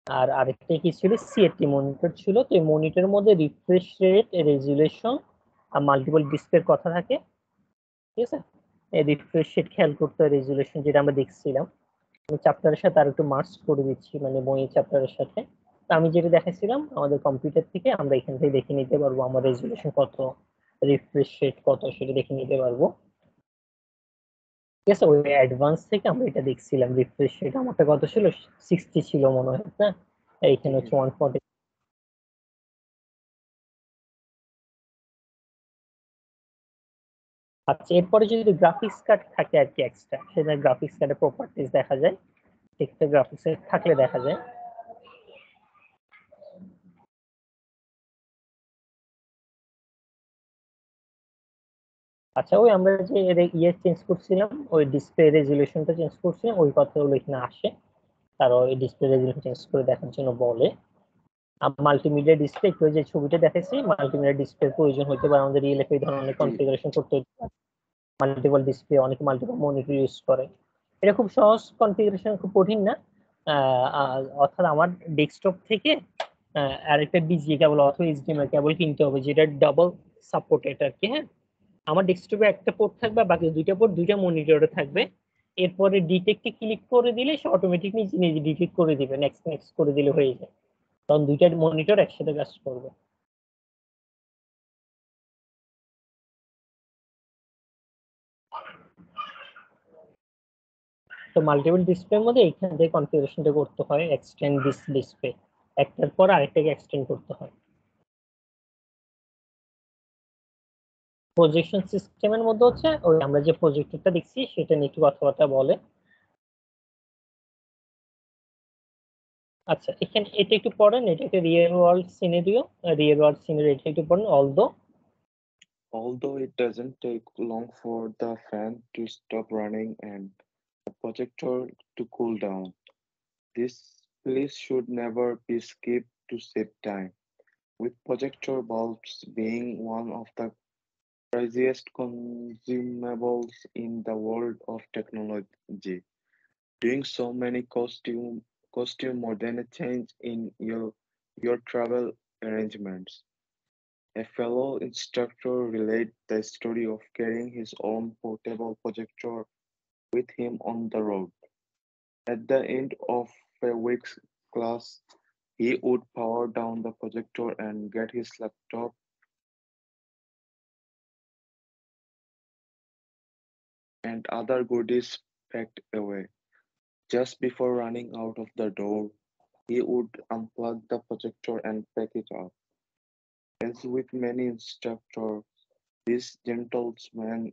আর আরেকটা কি ছিল, সিএটি মনিটর ছিল। তো এই মনিটরের মধ্যে রিফ্রেশ রেট, রেজুলেশন আর মাল্টিপল ডিসপ্লের কথা থাকে। ঠিক আছে, এই রিফ্রেশ রেট খেয়াল করতে হয়, রেজুলেশন যেটা আমরা দেখছিলাম। আমি চ্যাপ্টারের সাথে আর একটু মার্চ করে দিচ্ছি, মানে বইয়ের চ্যাপ্টারের সাথে। তো আমি যেটা দেখাচ্ছিলাম আমাদের কম্পিউটার থেকে, আমরা এখান থেকে দেখে নিতে পারবো আমার রেজুলেশন কত, রিফ্রেশ রেট কত, সেটা দেখে নিতে পারবো। ঠিক আছে, ওই অ্যাডভান্স থেকে আমরা এটা দেখছিলাম। রিফ্রেশ রেট আমারটা কত ছিল, 60 ছিল মনে হয়, না এইখানে হচ্ছে 140। আচ্ছা, এরপরে যদি গ্রাফিক্স কার্ড থাকে আর কি এক্সট্রা, সেটা গ্রাফিক্স কার্ডের প্রপার্টিজ দেখা যায়। ঠিক গ্রাফিক্স কার্ড থাকলে দেখা যায়। আচ্ছা, ওই আমরা যে ইয়ে চেঞ্জ করছিলাম, ওই ডিসপ্লে রেজুলেশনটা চেঞ্জ করছিলাম, ওই কথাগুলো এখানে আসে। তারা ওই ডিসপ্লে রেজুলেশন চেঞ্জ করে দেখার জন্য বলে। মাল্টিমিডিয়া ডিসপ্লে, একটু যে ছবিটা দেখেছি, মাল্টিমিডিয়া ডিসপ্লে প্রয়োজন হতে পারে আমাদের রিয়েল এই ধরনের কনফিগারেশন করতে। মাল্টিপল ডিসপ্লে, অনেকে মাল্টিপল মনিটর ইউজ করে। এটা খুব সহজ কনফিগারেশন, খুব কঠিন না। অর্থাৎ আমার ডেস্কটপ থেকে আরেকটা বিজিএ কেবল অথবা এইচডিএমআই কেবল কিনতে হবে, যেটা ডাবল সাপোর্টেড আর কি। হ্যাঁ, আমার ডেস্কটপে একটা পোর্ট থাকবে, বাকি দুইটা পোর্ট দুইটা মনিটরে থাকবে। এরপরে ডিটেক্টে ক্লিক করে দিলে সে অটোমেটিক নিজে নিজে ডিটেক্ট করে দিবে, নেক্সট নেক্সট করে দিলে হয়ে যায়। তখন দুইটা মনিটর একসাথে কাজ করবে। তো মাল্টিপল ডিসপ্লের মধ্যে এখান থেকে কনফিগারেশনটা করতে হয়, এক্সটেন্ড দিস ডিসপ্লে, একটার পর আরেকটাকে এক্সটেন্ড করতে হয়। প্রজেকশন সিস্টেমের মধ্যে হচ্ছে ওই আমরা যে প্রজেক্টরটা দেখছি সেটা নিয়ে একটু কথাবার্তা বলে। আচ্ছা, এখানে এটা একটু পড়েন, এটা একটা real world scenario. Real world scenario এটা একটু পড়েন। Although it doesn't take long for the fan to stop running and the projector to cool down, this place should never be skipped to save time, with projector bulbs being one of the priciest consumables in the world of technology. Doing so many costume more than a change in your travel arrangements. A fellow instructor related the story of carrying his own portable projector with him on the road. At the end of a week's class, he would power down the projector and get his laptop and other goodies packed away. Just before running out of the door, he would unplug the projector and pack it up. As with many instructors, this gentleman's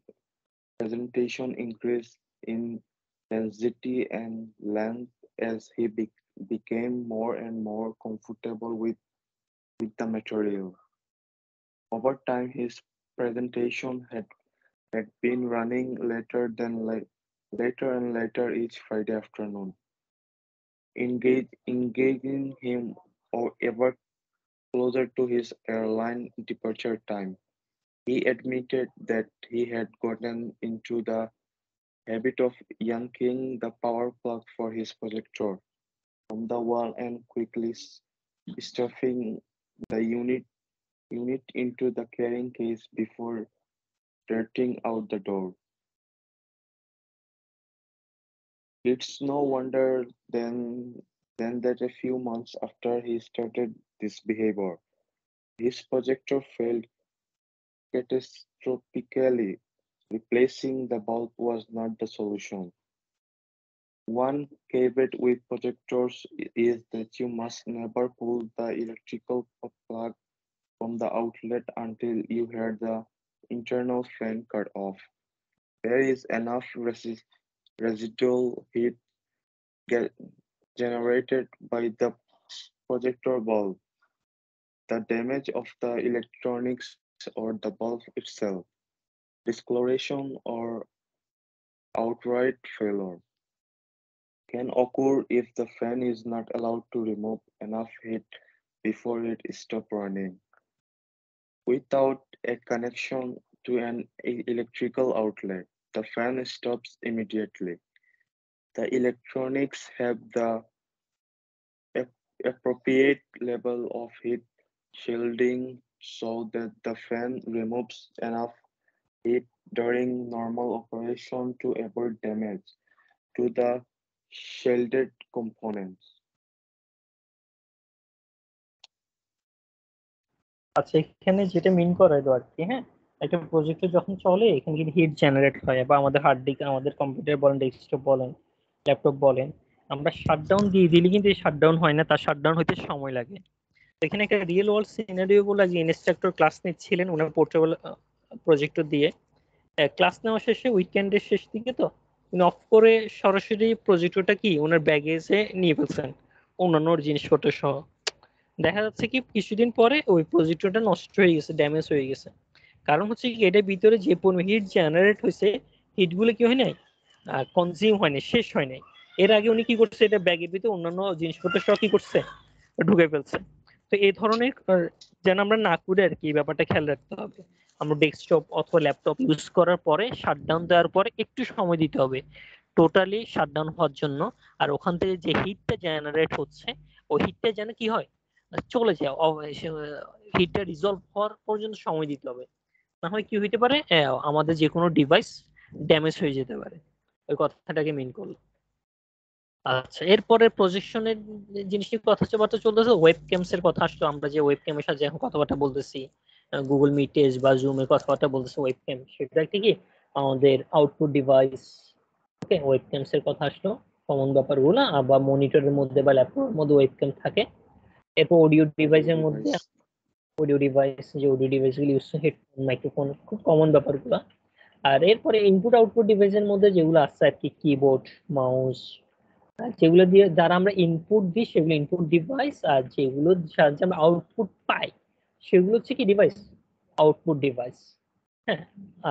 presentation increased in density and length as he became more and more comfortable with the material. Over time, his presentation had been running later and later each Friday afternoon, engaging him or ever closer to his airline departure time. He admitted that he had gotten into the habit of yanking the power plug for his projector from the wall and quickly stuffing the unit into the carrying case before darting out the door. It's no wonder then that a few months after he started this behavior, his projector failed catastrophically. Replacing the bulb was not the solution. One caveat with projectors is that you must never pull the electrical plug from the outlet until you hear the internal fan cut off. There is enough residual heat get generated by the projector bulb, the damage of the electronics or the bulb itself, discoloration or outright failure can occur if the fan is not allowed to remove enough heat before it stops running. Without a connection to an electrical outlet, the fan stops immediately. The electronics have the appropriate level of heat shielding so that the fan removes enough heat during normal operation to avoid damage to the shielded components. আচ্ছা, এখানে যেটা মিন করা হলো আর কি, হ্যাঁ, একটা projector যখন চলে এখানে কিন্তু হিট জেনারেট হয়, বা আমাদের হার্ড ডিস্ক, আমাদের কম্পিউটার বলেন, ডেস্কটপ বলেন, ল্যাপটপ বলেন, আমরা শাটডাউন দিয়ে দিলে কিন্তু এই শাটডাউন হয় না, তার শাটডাউন হইতে সময় লাগে। এখানে একটা রিয়েল ওয়ার্ল্ড সিনারিও বলে যে ইনস্ট্রাক্টর ক্লাস নিচ্ছিলেন ওনার পোর্টেবল প্রজেক্টর দিয়ে। ক্লাস নেওয়া শেষে উইকেন্ডের শেষ দিকে তো উনি অফ করে সরাসরি প্রজেক্টরটা কি ওনার ব্যাগেজে নিয়ে ফেলছেন অন্যান্য জিনিসপত্র সহ। দেখা যাচ্ছে কি কিছুদিন পরে ওই প্রজেক্টরটা নষ্ট হয়ে গেছে, ড্যামেজ হয়ে গেছে। কারণ হচ্ছে কি এটার ভিতরে যে পরিমাণ হিট জেনারেট হয়েছে, হিট গুলো কি হয় নাই, কনজিউম হয় নাই, শেষ হয় নাই। এর আগে উনি কি করছে, এটা ব্যাগের ভিতরে অন্যান্য জিনিসপত্র সহ কি করছে, ঢুকে ফেলছে। তো এই ধরনের যেন আমরা না করে আর কি, ব্যাপারটা খেয়াল রাখতে হবে। আমরা ডেস্কটপ অথবা ল্যাপটপ ইউজ করার পরে শাটডাউন দেওয়ার পরে একটু সময় দিতে হবে টোটালি শাটডাউন হওয়ার জন্য। আর ওখান থেকে যে হিটটা জেনারেট হচ্ছে ওই হিটটা যেন কি হয়, চলে যায়, হিটটা রিজলভ হওয়ার পর্যন্ত সময় দিতে হবে। না হয় কি হইতে পারে, আমাদের যে কোনো ডিভাইস ড্যামেজ হয়ে যেতে পারে। ওই কথাটাকে মিন করলো। আচ্ছা, এরপরে প্রজেকশনের জিনিসটি কথাবার্তা চলতেছে, ওয়েব ক্যামস এর কথা আসলো। আমরা যে ওয়েব ক্যামের সাথে এখন কথাবার্তা বলতেছি, গুগল মিটেজ বা জুমের কথাবার্তা বলতেছে ওয়েব ক্যাম, সেটা কি আমাদের আউটপুট ডিভাইস। ওকে, ওয়েব ক্যামস এর কথা আসলো, কমন ব্যাপারগুলো। বা মনিটরের মধ্যে বা ল্যাপটপের মধ্যে ওয়েব ক্যাম থাকে। এরপর অডিও ডিভাইসের মধ্যে অডিও ডিভাইস, যে অডিও ডিভাইস গুলো ইউজ হেডফোন, মাইক্রোফোন, খুব কমন ব্যাপারগুলো। আর এরপরে ইনপুট আউটপুট ডিভাইসের মধ্যে যেগুলো আছে আর কি, কিবোর্ড, মাউস, যেগুলো দিয়ে যারা আমরা ইনপুট দিই সেগুলো ইনপুট ডিভাইস, আর যেগুলো সাহায্যে আমরা আউটপুট পাই সেগুলো হচ্ছে কি ডিভাইস, আউটপুট ডিভাইস। হ্যাঁ,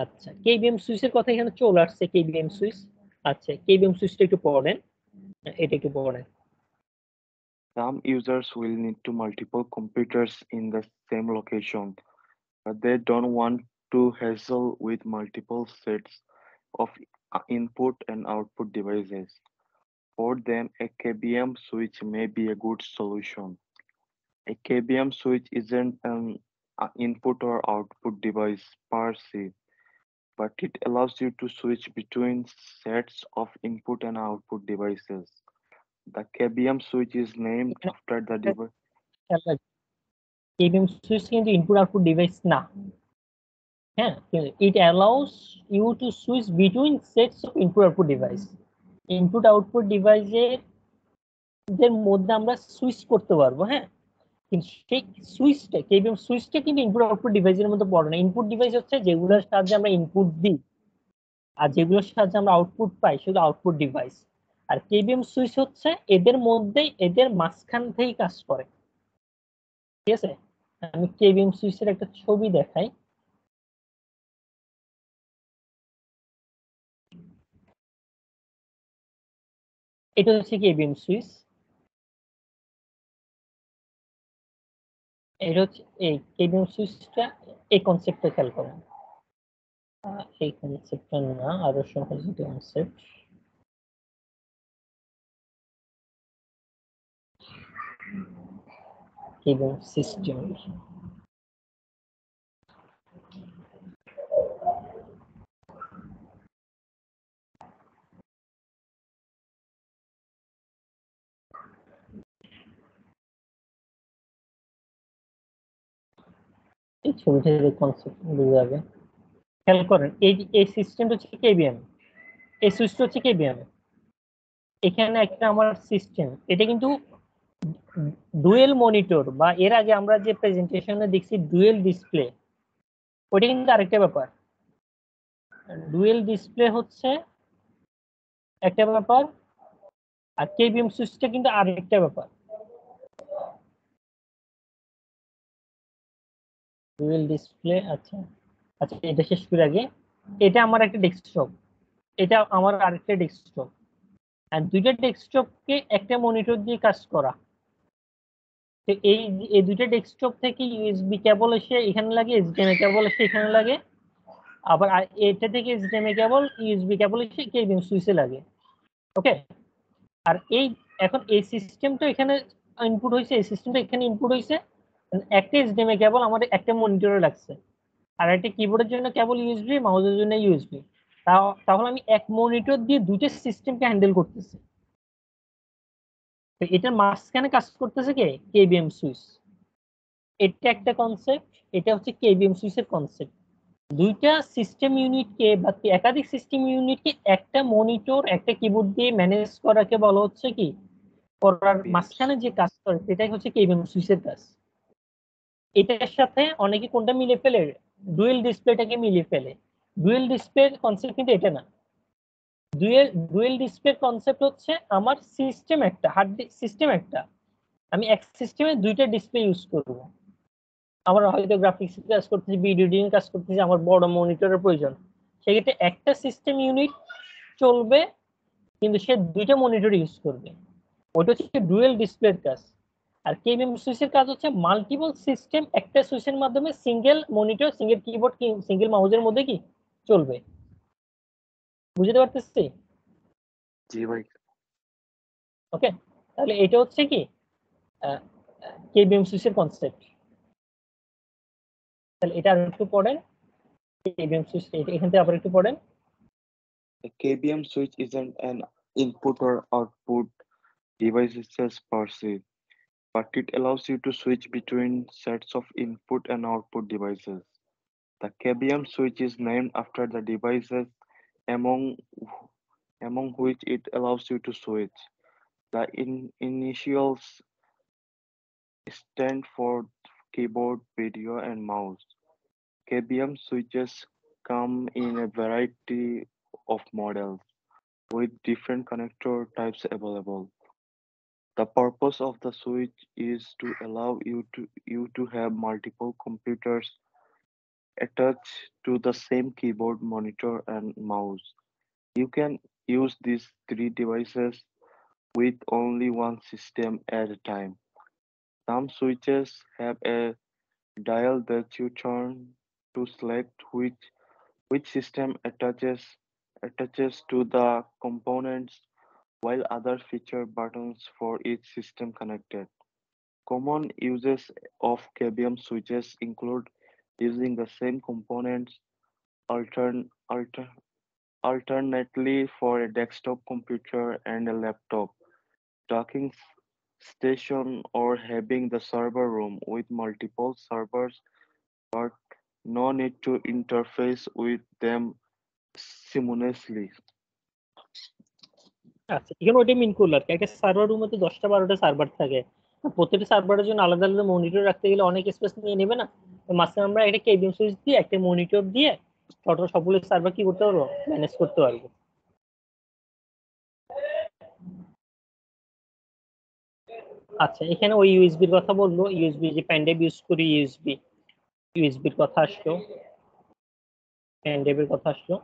আচ্ছা, কেবিএম সুইচের কথা এখানে চলে আসছে, কেবিএম সুইচ। আচ্ছা, কেবিএম সুইচটা একটু পড়েন, এটা একটু পড়েন। Some users will need to multiple computers in the same location, but they don't want to hassle with multiple sets of input and output devices. For them, a KBM switch may be a good solution. A KBM switch isn't an input or output device per se, but it allows you to switch between sets of input and output devices. The KBM switch is named after the device. KBM switch কিন্তু input output device না। হ্যাঁ, it allows you to switch between sets of input output device. Input output ডিভাইসের মধ্যে আমরা switch করতে পারবো। হ্যাঁ, কিন্তু সেই সুইচটা কেবিএম সুইচটা কিন্তু ইনপুট আউটপুট ডিভাইসের মধ্যে পড়ে না। ইনপুট ডিভাইস হচ্ছে যেগুলোর সাহায্যে আমরা ইনপুট দিই, আর যেগুলোর সাহায্যে আমরা আউটপুট পাই সেগুলো আউটপুট ডিভাইস। আর কেবিএম সুইচ হচ্ছে এদের মধ্যেই, এদের মাঝখান থেকেই কাজ করে। ঠিক আছে, আমি কেবিএম সুইচের একটা ছবি দেখাই। এটা হচ্ছে কেবিএম সুইচ। এটা হচ্ছে এই কেবিএম সুইচটা, এই কনসেপ্টটা খেয়াল করেন। এই কনসেপ্টটা না, আরো সহজ কনসেপ্ট। কেবিএম সিস্টেম, এই ছবিটা কনসেপ্ট বুঝে যাবে। খেয়াল করেন, এই সিস্টেমটা হচ্ছে কেবিএম, এই সুইচটা হচ্ছে কেবিএম। এখানে একটা আমার সিস্টেম, এটা কিন্তু ডুয়েল মনিটর, বা এর আগে আমরা যে প্রেজেন্টেশনে দেখছি ডুয়েল ডিসপ্লে, ওইটা কিন্তু আরেকটা ব্যাপার। ডুয়েল ডিসপ্লে হচ্ছে একটা ব্যাপার, আর কেবিএম সুইচটা কিন্তু আরেকটা ব্যাপার। ডুয়েল ডিসপ্লে, আচ্ছা আচ্ছা, এটা শেষ করে আগে, এটা আমার একটা ডেস্কটপ, এটা আমার আরেকটা ডেস্কটপ, আর দুইটা ডেস্কটপকে একটা মনিটর দিয়ে কাজ করা। তো এই দুইটা ডেস্কটপ থেকে ইউএসবি কেবল এসে এখানে লাগে, এইচডিএমআই কেবল এসে এখানে লাগে, আবার এটা থেকে এইচডিএমআই কেবল, ইউএসবি কেবল এসে কেবিএম সুইচে লাগে। ওকে, আর এখন এই সিস্টেমটা এখানে ইনপুট হয়েছে, এই সিস্টেমটা এখানে ইনপুট হয়েছে, একটা এইচডিএমআই কেবল আমাদের একটা মনিটরে লাগছে, আর একটা কিবোর্ডের জন্য কেবল ইউএসবি, মাউসের জন্য ইউএসবি। তাহলে আমি এক মনিটর দিয়ে দুইটা সিস্টেমকে হ্যান্ডেল করতেছি। তো এটার মাঝখানে কাজ করতেছে কে? KBM switch. এটা একটা কনসেপ্ট, এটা হচ্ছে কেবিএম সুইচের কনসেপ্ট। দুইটা সিস্টেম ইউনিটকে বা একাধিক সিস্টেম ইউনিটকে একটা মনিটর, একটা কিবোর্ড দিয়ে ম্যানেজ করাকে বলা হচ্ছে কি, করার মাঝখানে যে কাজ করে সেটাই হচ্ছে কেবিএম সুইচের কাজ। এটার সাথে অনেকে কোনটা মিলে ফেলে, ডুয়েল ডিসপ্লেটাকে মিলে ফেলে। ডুয়েল ডিসপ্লে কনসেপ্ট কিন্তু এটা না। ডুয়েল ডিসপ্লে কনসেপ্ট হচ্ছে আমার সিস্টেম একটা, হার্ড সিস্টেম একটা, আমি এক সিস্টেমে দুইটা ডিসপ্লে ইউজ করব। আমার হয়তো গ্রাফিক্স কাজ করতেছি, ভিডিও এডিটিং কাজ করতেছি, আমার বড় মনিটরের প্রয়োজন, সেক্ষেত্রে একটা সিস্টেম ইউনিট চলবে, কিন্তু সে দুইটা মনিটর ইউজ করবে। ওটা হচ্ছে ডুয়েল ডিসপ্লের কাজ। আর কেবিএম সুইচের কাজ হচ্ছে মাল্টিপল সিস্টেম একটা সুইচের মাধ্যমে single monitor, single keyboard, single মাউসের মধ্যে কি চলবে। বুঝতে পারতেছি? জি ভাই। ওকে, তাহলে এটা হচ্ছে কি কেবিএম সুইচের কনসেপ্ট। তাহলে এটা আর একটু পড়েন, কেবিএম সুইচ এখান থেকে আবার একটু পড়েন। A KBM switch isn't an input or output device itself per se, but it allows you to switch between sets of input and output devices. The KBM switch is named after the devices among among which it allows you to switch. The initials stand for keyboard, video, and mouse. KBM switches come in a variety of models with different connector types available. The purpose of the switch is to allow you to have multiple computers attached to the same keyboard, monitor, and mouse. You can use these three devices with only one system at a time. Some switches have a dial that you turn to select which system attaches to the components, while other feature buttons for each system connected. Common uses of KVM switches include using the same components altern, alter, alternately for a desktop computer and a laptop, docking station, or having the server room with multiple servers, but no need to interface with them simultaneously. আচ্ছা, এখানে ওইটা মিন করলো আর কি। একটা server রুমে তো 10টা-12টা server থাকে, প্রত্যেকটা সার্ভারের জন্য আলাদা আলাদা মনিটর রাখতে গেলে অনেক স্পেস নিয়ে নেবে না? তো মাঝখানে আমরা একটা কেবিএম সুইচ দিয়ে একটা মনিটর দিয়ে টোটাল সবগুলো সার্ভার কি করতে পারবো, ম্যানেজ করতে পারবো। আচ্ছা, এখানে ওই ইউএসবির কথা বললো, ইউএসবি যে পেন ড্রাইভ ইউজ করি, ইউএসবির কথা আসলো, পেন ড্রাইভের কথা আসলো।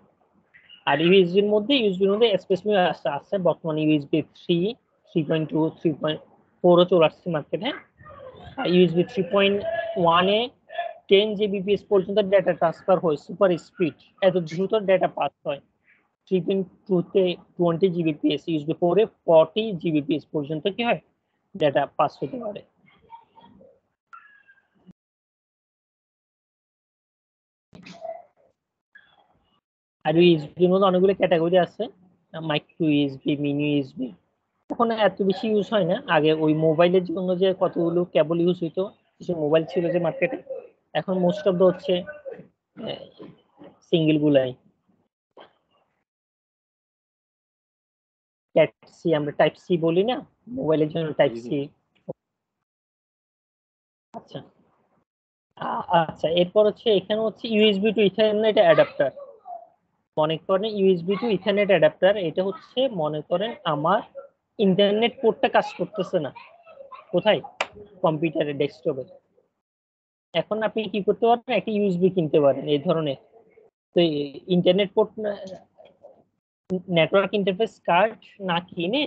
আর ইউএসবির মধ্যে স্পেসিফিক আছে বর্তমানে ইউএসবি 3, 3.2, 3.4ও চলে আসছে মার্কেটে। ইউএসবি 3.1 এ 10 জিবিপিএস পর্যন্ত ডেটা ট্রান্সফার হয়, সুপার স্পিড, এত দ্রুত ডেটা পাস হয়। 3.2 তে 20 জিবিপিএস, ইউএসবি 4 এ 40 জিবিপিএস পর্যন্ত কি হয়, ডেটা পাস হতে পারে। আর ইউএসবির মধ্যে অনেকগুলো ক্যাটাগরি আছে, মাইক্রো ইউএসবি, মিনি ইউএসবি। এখন এত বেশি ইউজ হয় না। আগে ওই মোবাইলের জন্য যে কতগুলো কেবল ইউজ হইতো, কিছু মোবাইল ছিল যে মার্কেটে, এখন মোস্ট অফ দ্য হচ্ছে সিঙ্গেল গুলাই। টাইপ সি, আমরা টাইপ সি বলি না মোবাইলের জন্য, টাইপ সি। আচ্ছা, আচ্ছা, এরপর হচ্ছে এখানে হচ্ছে ইউএসবি টু ইথারনেট অ্যাডাপ্টার। মনে করেন ইউএসবি টু ইথারনেট অ্যাডাপ্টার, এটা হচ্ছে মনে করেন আমার ইন্টারনেট পোর্টটা কাজ করতেছে না, কোথায়, কম্পিউটারে, ডেস্কটপে। এখন আপনি কি করতে পারেন, একটা ইউএসবি কিনতে পারেন এই ধরনের। তো internet port, network interface card না কিনে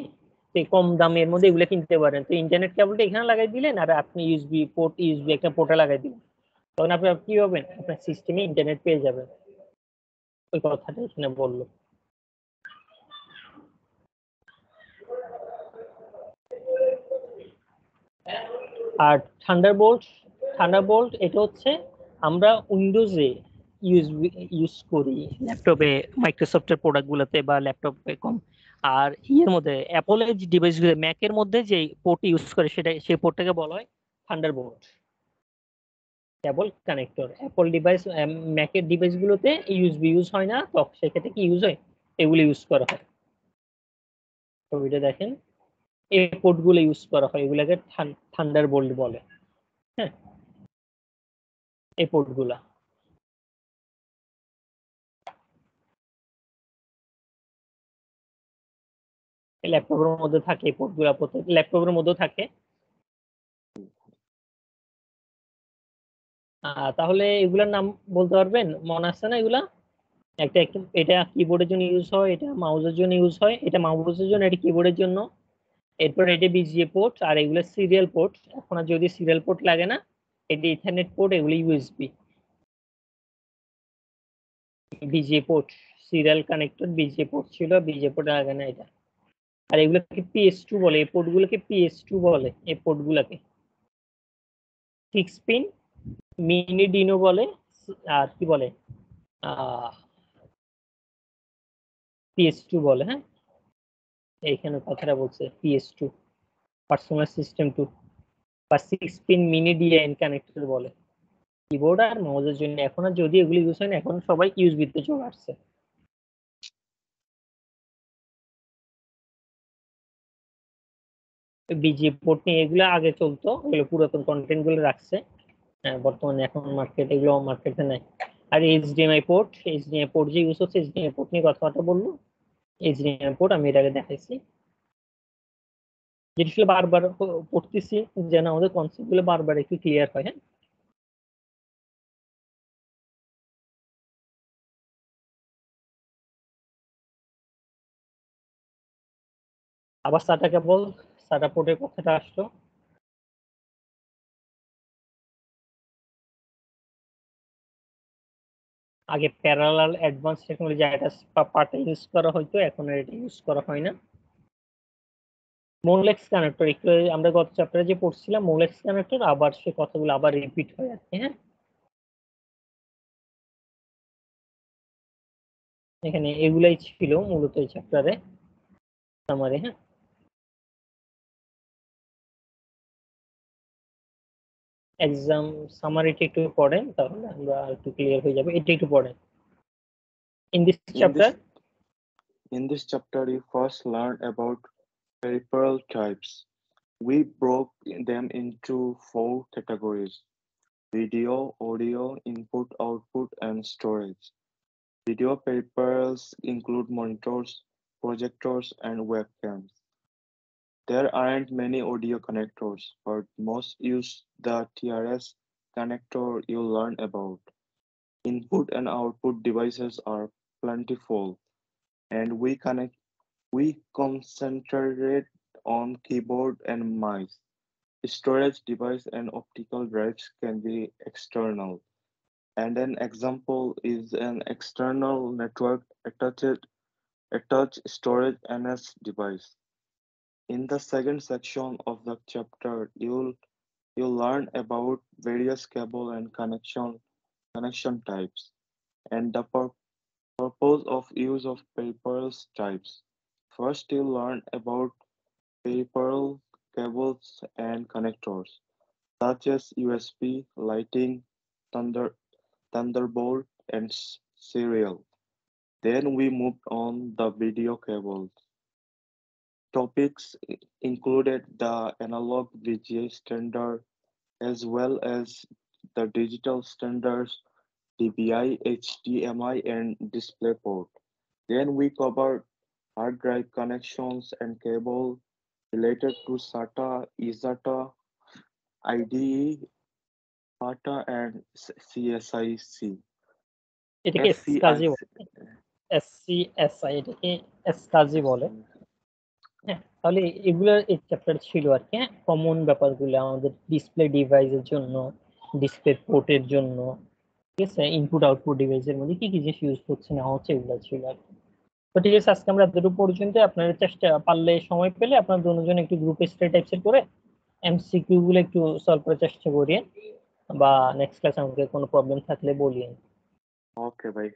কম দামের মধ্যে এগুলো কিনতে পারেন। তো ইন্টারনেট কেবলটা এখানে লাগাই দিলেন, আর আপনি ইউএসবি একটা পোর্টে লাগাই দিলেন, তখন আপনি কি হবেন, আপনার সিস্টেমে ইন্টারনেট পেয়ে যাবেন। ওই কথাটা এখানে বললো। আর থান্ডারবোল্ট এটা হচ্ছে আমরা উইন্ডোজে ইউজ করি, ল্যাপটপে মাইক্রোসফটের প্রোডাক্ট গুলোতে বা ল্যাপটপে কম। আর ইয়ের মধ্যে অ্যাপলের যে ডিভাইস গুলো, ম্যাকের মধ্যে যে পোর্ট ইউজ করে, সেটা সেই পোর্টটাকে বলা হয় থান্ডারবোল্ট, কেবল কানেক্টর। অ্যাপল ডিভাইস, ম্যাকের ডিভাইস গুলোতে ইউএসবি ইউজ হয় না, তো সেক্ষেত্রে কি ইউজ হয়, এগুলো ইউজ করা হয়। ছবিটা দেখেন, এই পোর্ট গুলো ইউজ করা হয়, এগুলাকে থান্ডারবোল্ট বলে। হ্যাঁ, এই পোর্ট গুলা ল্যাপটপের মধ্যে থাকে, এই পোর্ট গুলা প্রত্যেক ল্যাপটপের মধ্যেও থাকে। তাহলে এগুলার নাম বলতে পারবেন, মনে আছে না এগুলা? এটা কিবোর্ডের জন্য ইউজ হয়, এটা মাউসের জন্য ইউজ হয়, এটা মাউসের জন্য, এটা কিবোর্ডের জন্য। এরপর এটা বিজিএ পোর্ট, আর এগুলো সিরিয়াল পোর্ট। এখন আর যদি সিরিয়াল পোর্ট লাগে না, এটা ইথারনেট পোর্ট, এগুলো USB. VGA port, serial connector VGA port ছিল, বিজিএ পোর্ট লাগে না এটা। আর এগুলোকে PS2 বলে, এই পোর্ট গুলোকে PS2 বলে, এই পোর্ট গুলাকে 6 পিন মিনি ডিনো বলে। আর কি বলে, PS2 বলে। হ্যাঁ, এইখানে কথাটা বলছে PS2, পার্সোনাল সিস্টেম 2, বা 6 পিন মিনি ডিআইএন কানেক্টর বলে কিবোর্ড আর মাউসের জন্য। এখন আর যদি এগুলো ইউজ হয় না, এখন সবাই ইউএসবি তে চলে আসছে। বিজিএ পোর্ট নিয়ে এগুলো আগে চলতো, এগুলো পুরাতন কন্টেন্ট গুলো রাখছে, বর্তমানে এখন এগুলো মার্কেটে নাই। আর এইচডিএমআই পোর্ট যে ইউজ হচ্ছে, এইচডিএমআই পোর্ট নিয়ে কথাবার্তা বললো। এইচডিএমআই পোর্ট আমি এর আগে দেখাইছি, যেটা বারবার পড়তেছি যেন আমাদের কনসেপ্ট গুলো বারবার একটু ক্লিয়ার হয়। হ্যাঁ, আবার সাটা পোর্টের কথাটা আসলো। আগে প্যারালাল অ্যাডভান্স টেকনোলজি এটা পার্টে ইউজ করা হয়তো, এখন আর এটা ইউজ করা হয় না। মোলেক্স কানেক্টর একটু আমরা গত চ্যাপ্টারে যে পড়ছিলাম মোলেক্স কানেক্টর, আবার সে কথাগুলো আবার রিপিট হয় আর কি। হ্যাঁ, এখানে এগুলাই ছিল মূলত এই চ্যাপ্টারে সামারি। হ্যাঁ, এক্সাম সামারিটা একটু পড়েন তাহলে আমরা একটু ক্লিয়ার হয়ে যাবে। এটা একটু পড়েন। In this chapter In this chapter, you first learn about peripheral types. We broke them into 4 categories: video, audio, input, output, and storage. Video peripherals include monitors, projectors, and webcams. There aren't many audio connectors, but most use the TRS connector you learn about. Input and output devices are plentiful, and we concentrate on keyboard and mice. Storage device and optical drives can be external, and an example is an external network attached storage NS device. In the second section of the chapter, you'll learn about various cable and connection types and the purpose of use of peripheral types. First, you'll learn about peripheral cables and connectors, such as USB, Lightning, Thunderbolt, and serial. Then we moved on the video cables. Topics included the analog VGA standard as well as the digital standards DVI, HDMI, and DisplayPort. Then we covered hard drive connections and cable related to SATA, eSATA, IDE, PATA, and CSIC. এটাকে এসকাজি বলে, SCSI এটাকে এসকাজি বলে। হ্যাঁ, তাহলে এগুলো এই chapter ছিল আর কি। হ্যাঁ, কমন ব্যাপারগুলো আমাদের ডিসপ্লে ডিভাইসের জন্য, ডিসপ্লে পোর্টের জন্য, ঠিক আছে, ইনপুট আউটপুট ডিভাইসের মধ্যে কি কি জিনিস ইউজ করছে না হচ্ছে এগুলো ছিল আর কি। তো ঠিক আছে, আজকে আমরা এতটুকু পর্যন্ত। আপনারা চেষ্টা পারলে সময় পেলে আপনারা দুজন একটু গ্রুপ স্টাডি টাইপসের করে এমসিকিউ গুলো একটু সলভ করার চেষ্টা করিয়েন, বা নেক্সট ক্লাস আমাকে কোনো প্রবলেম থাকলে বলিয়েন। ওকে ভাই।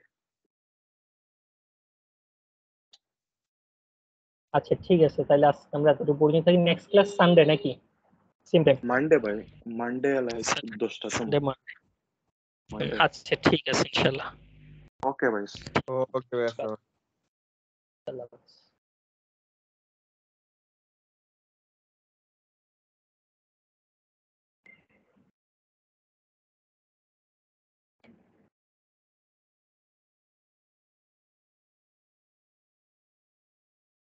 আচ্ছা ঠিক আছে, তাহলে আজকে আমরা এতটুকু পর্যন্ত থাকি। নেক্সট ক্লাস সানডে নাকি সেম টাইম? মানডে ভাই, মানডে লাইক 10টার সময়। আচ্ছা ঠিক আছে ইনশাআল্লাহ। ওকে ভাই। ওকে ভাই। আল্লাহ হাফেজ।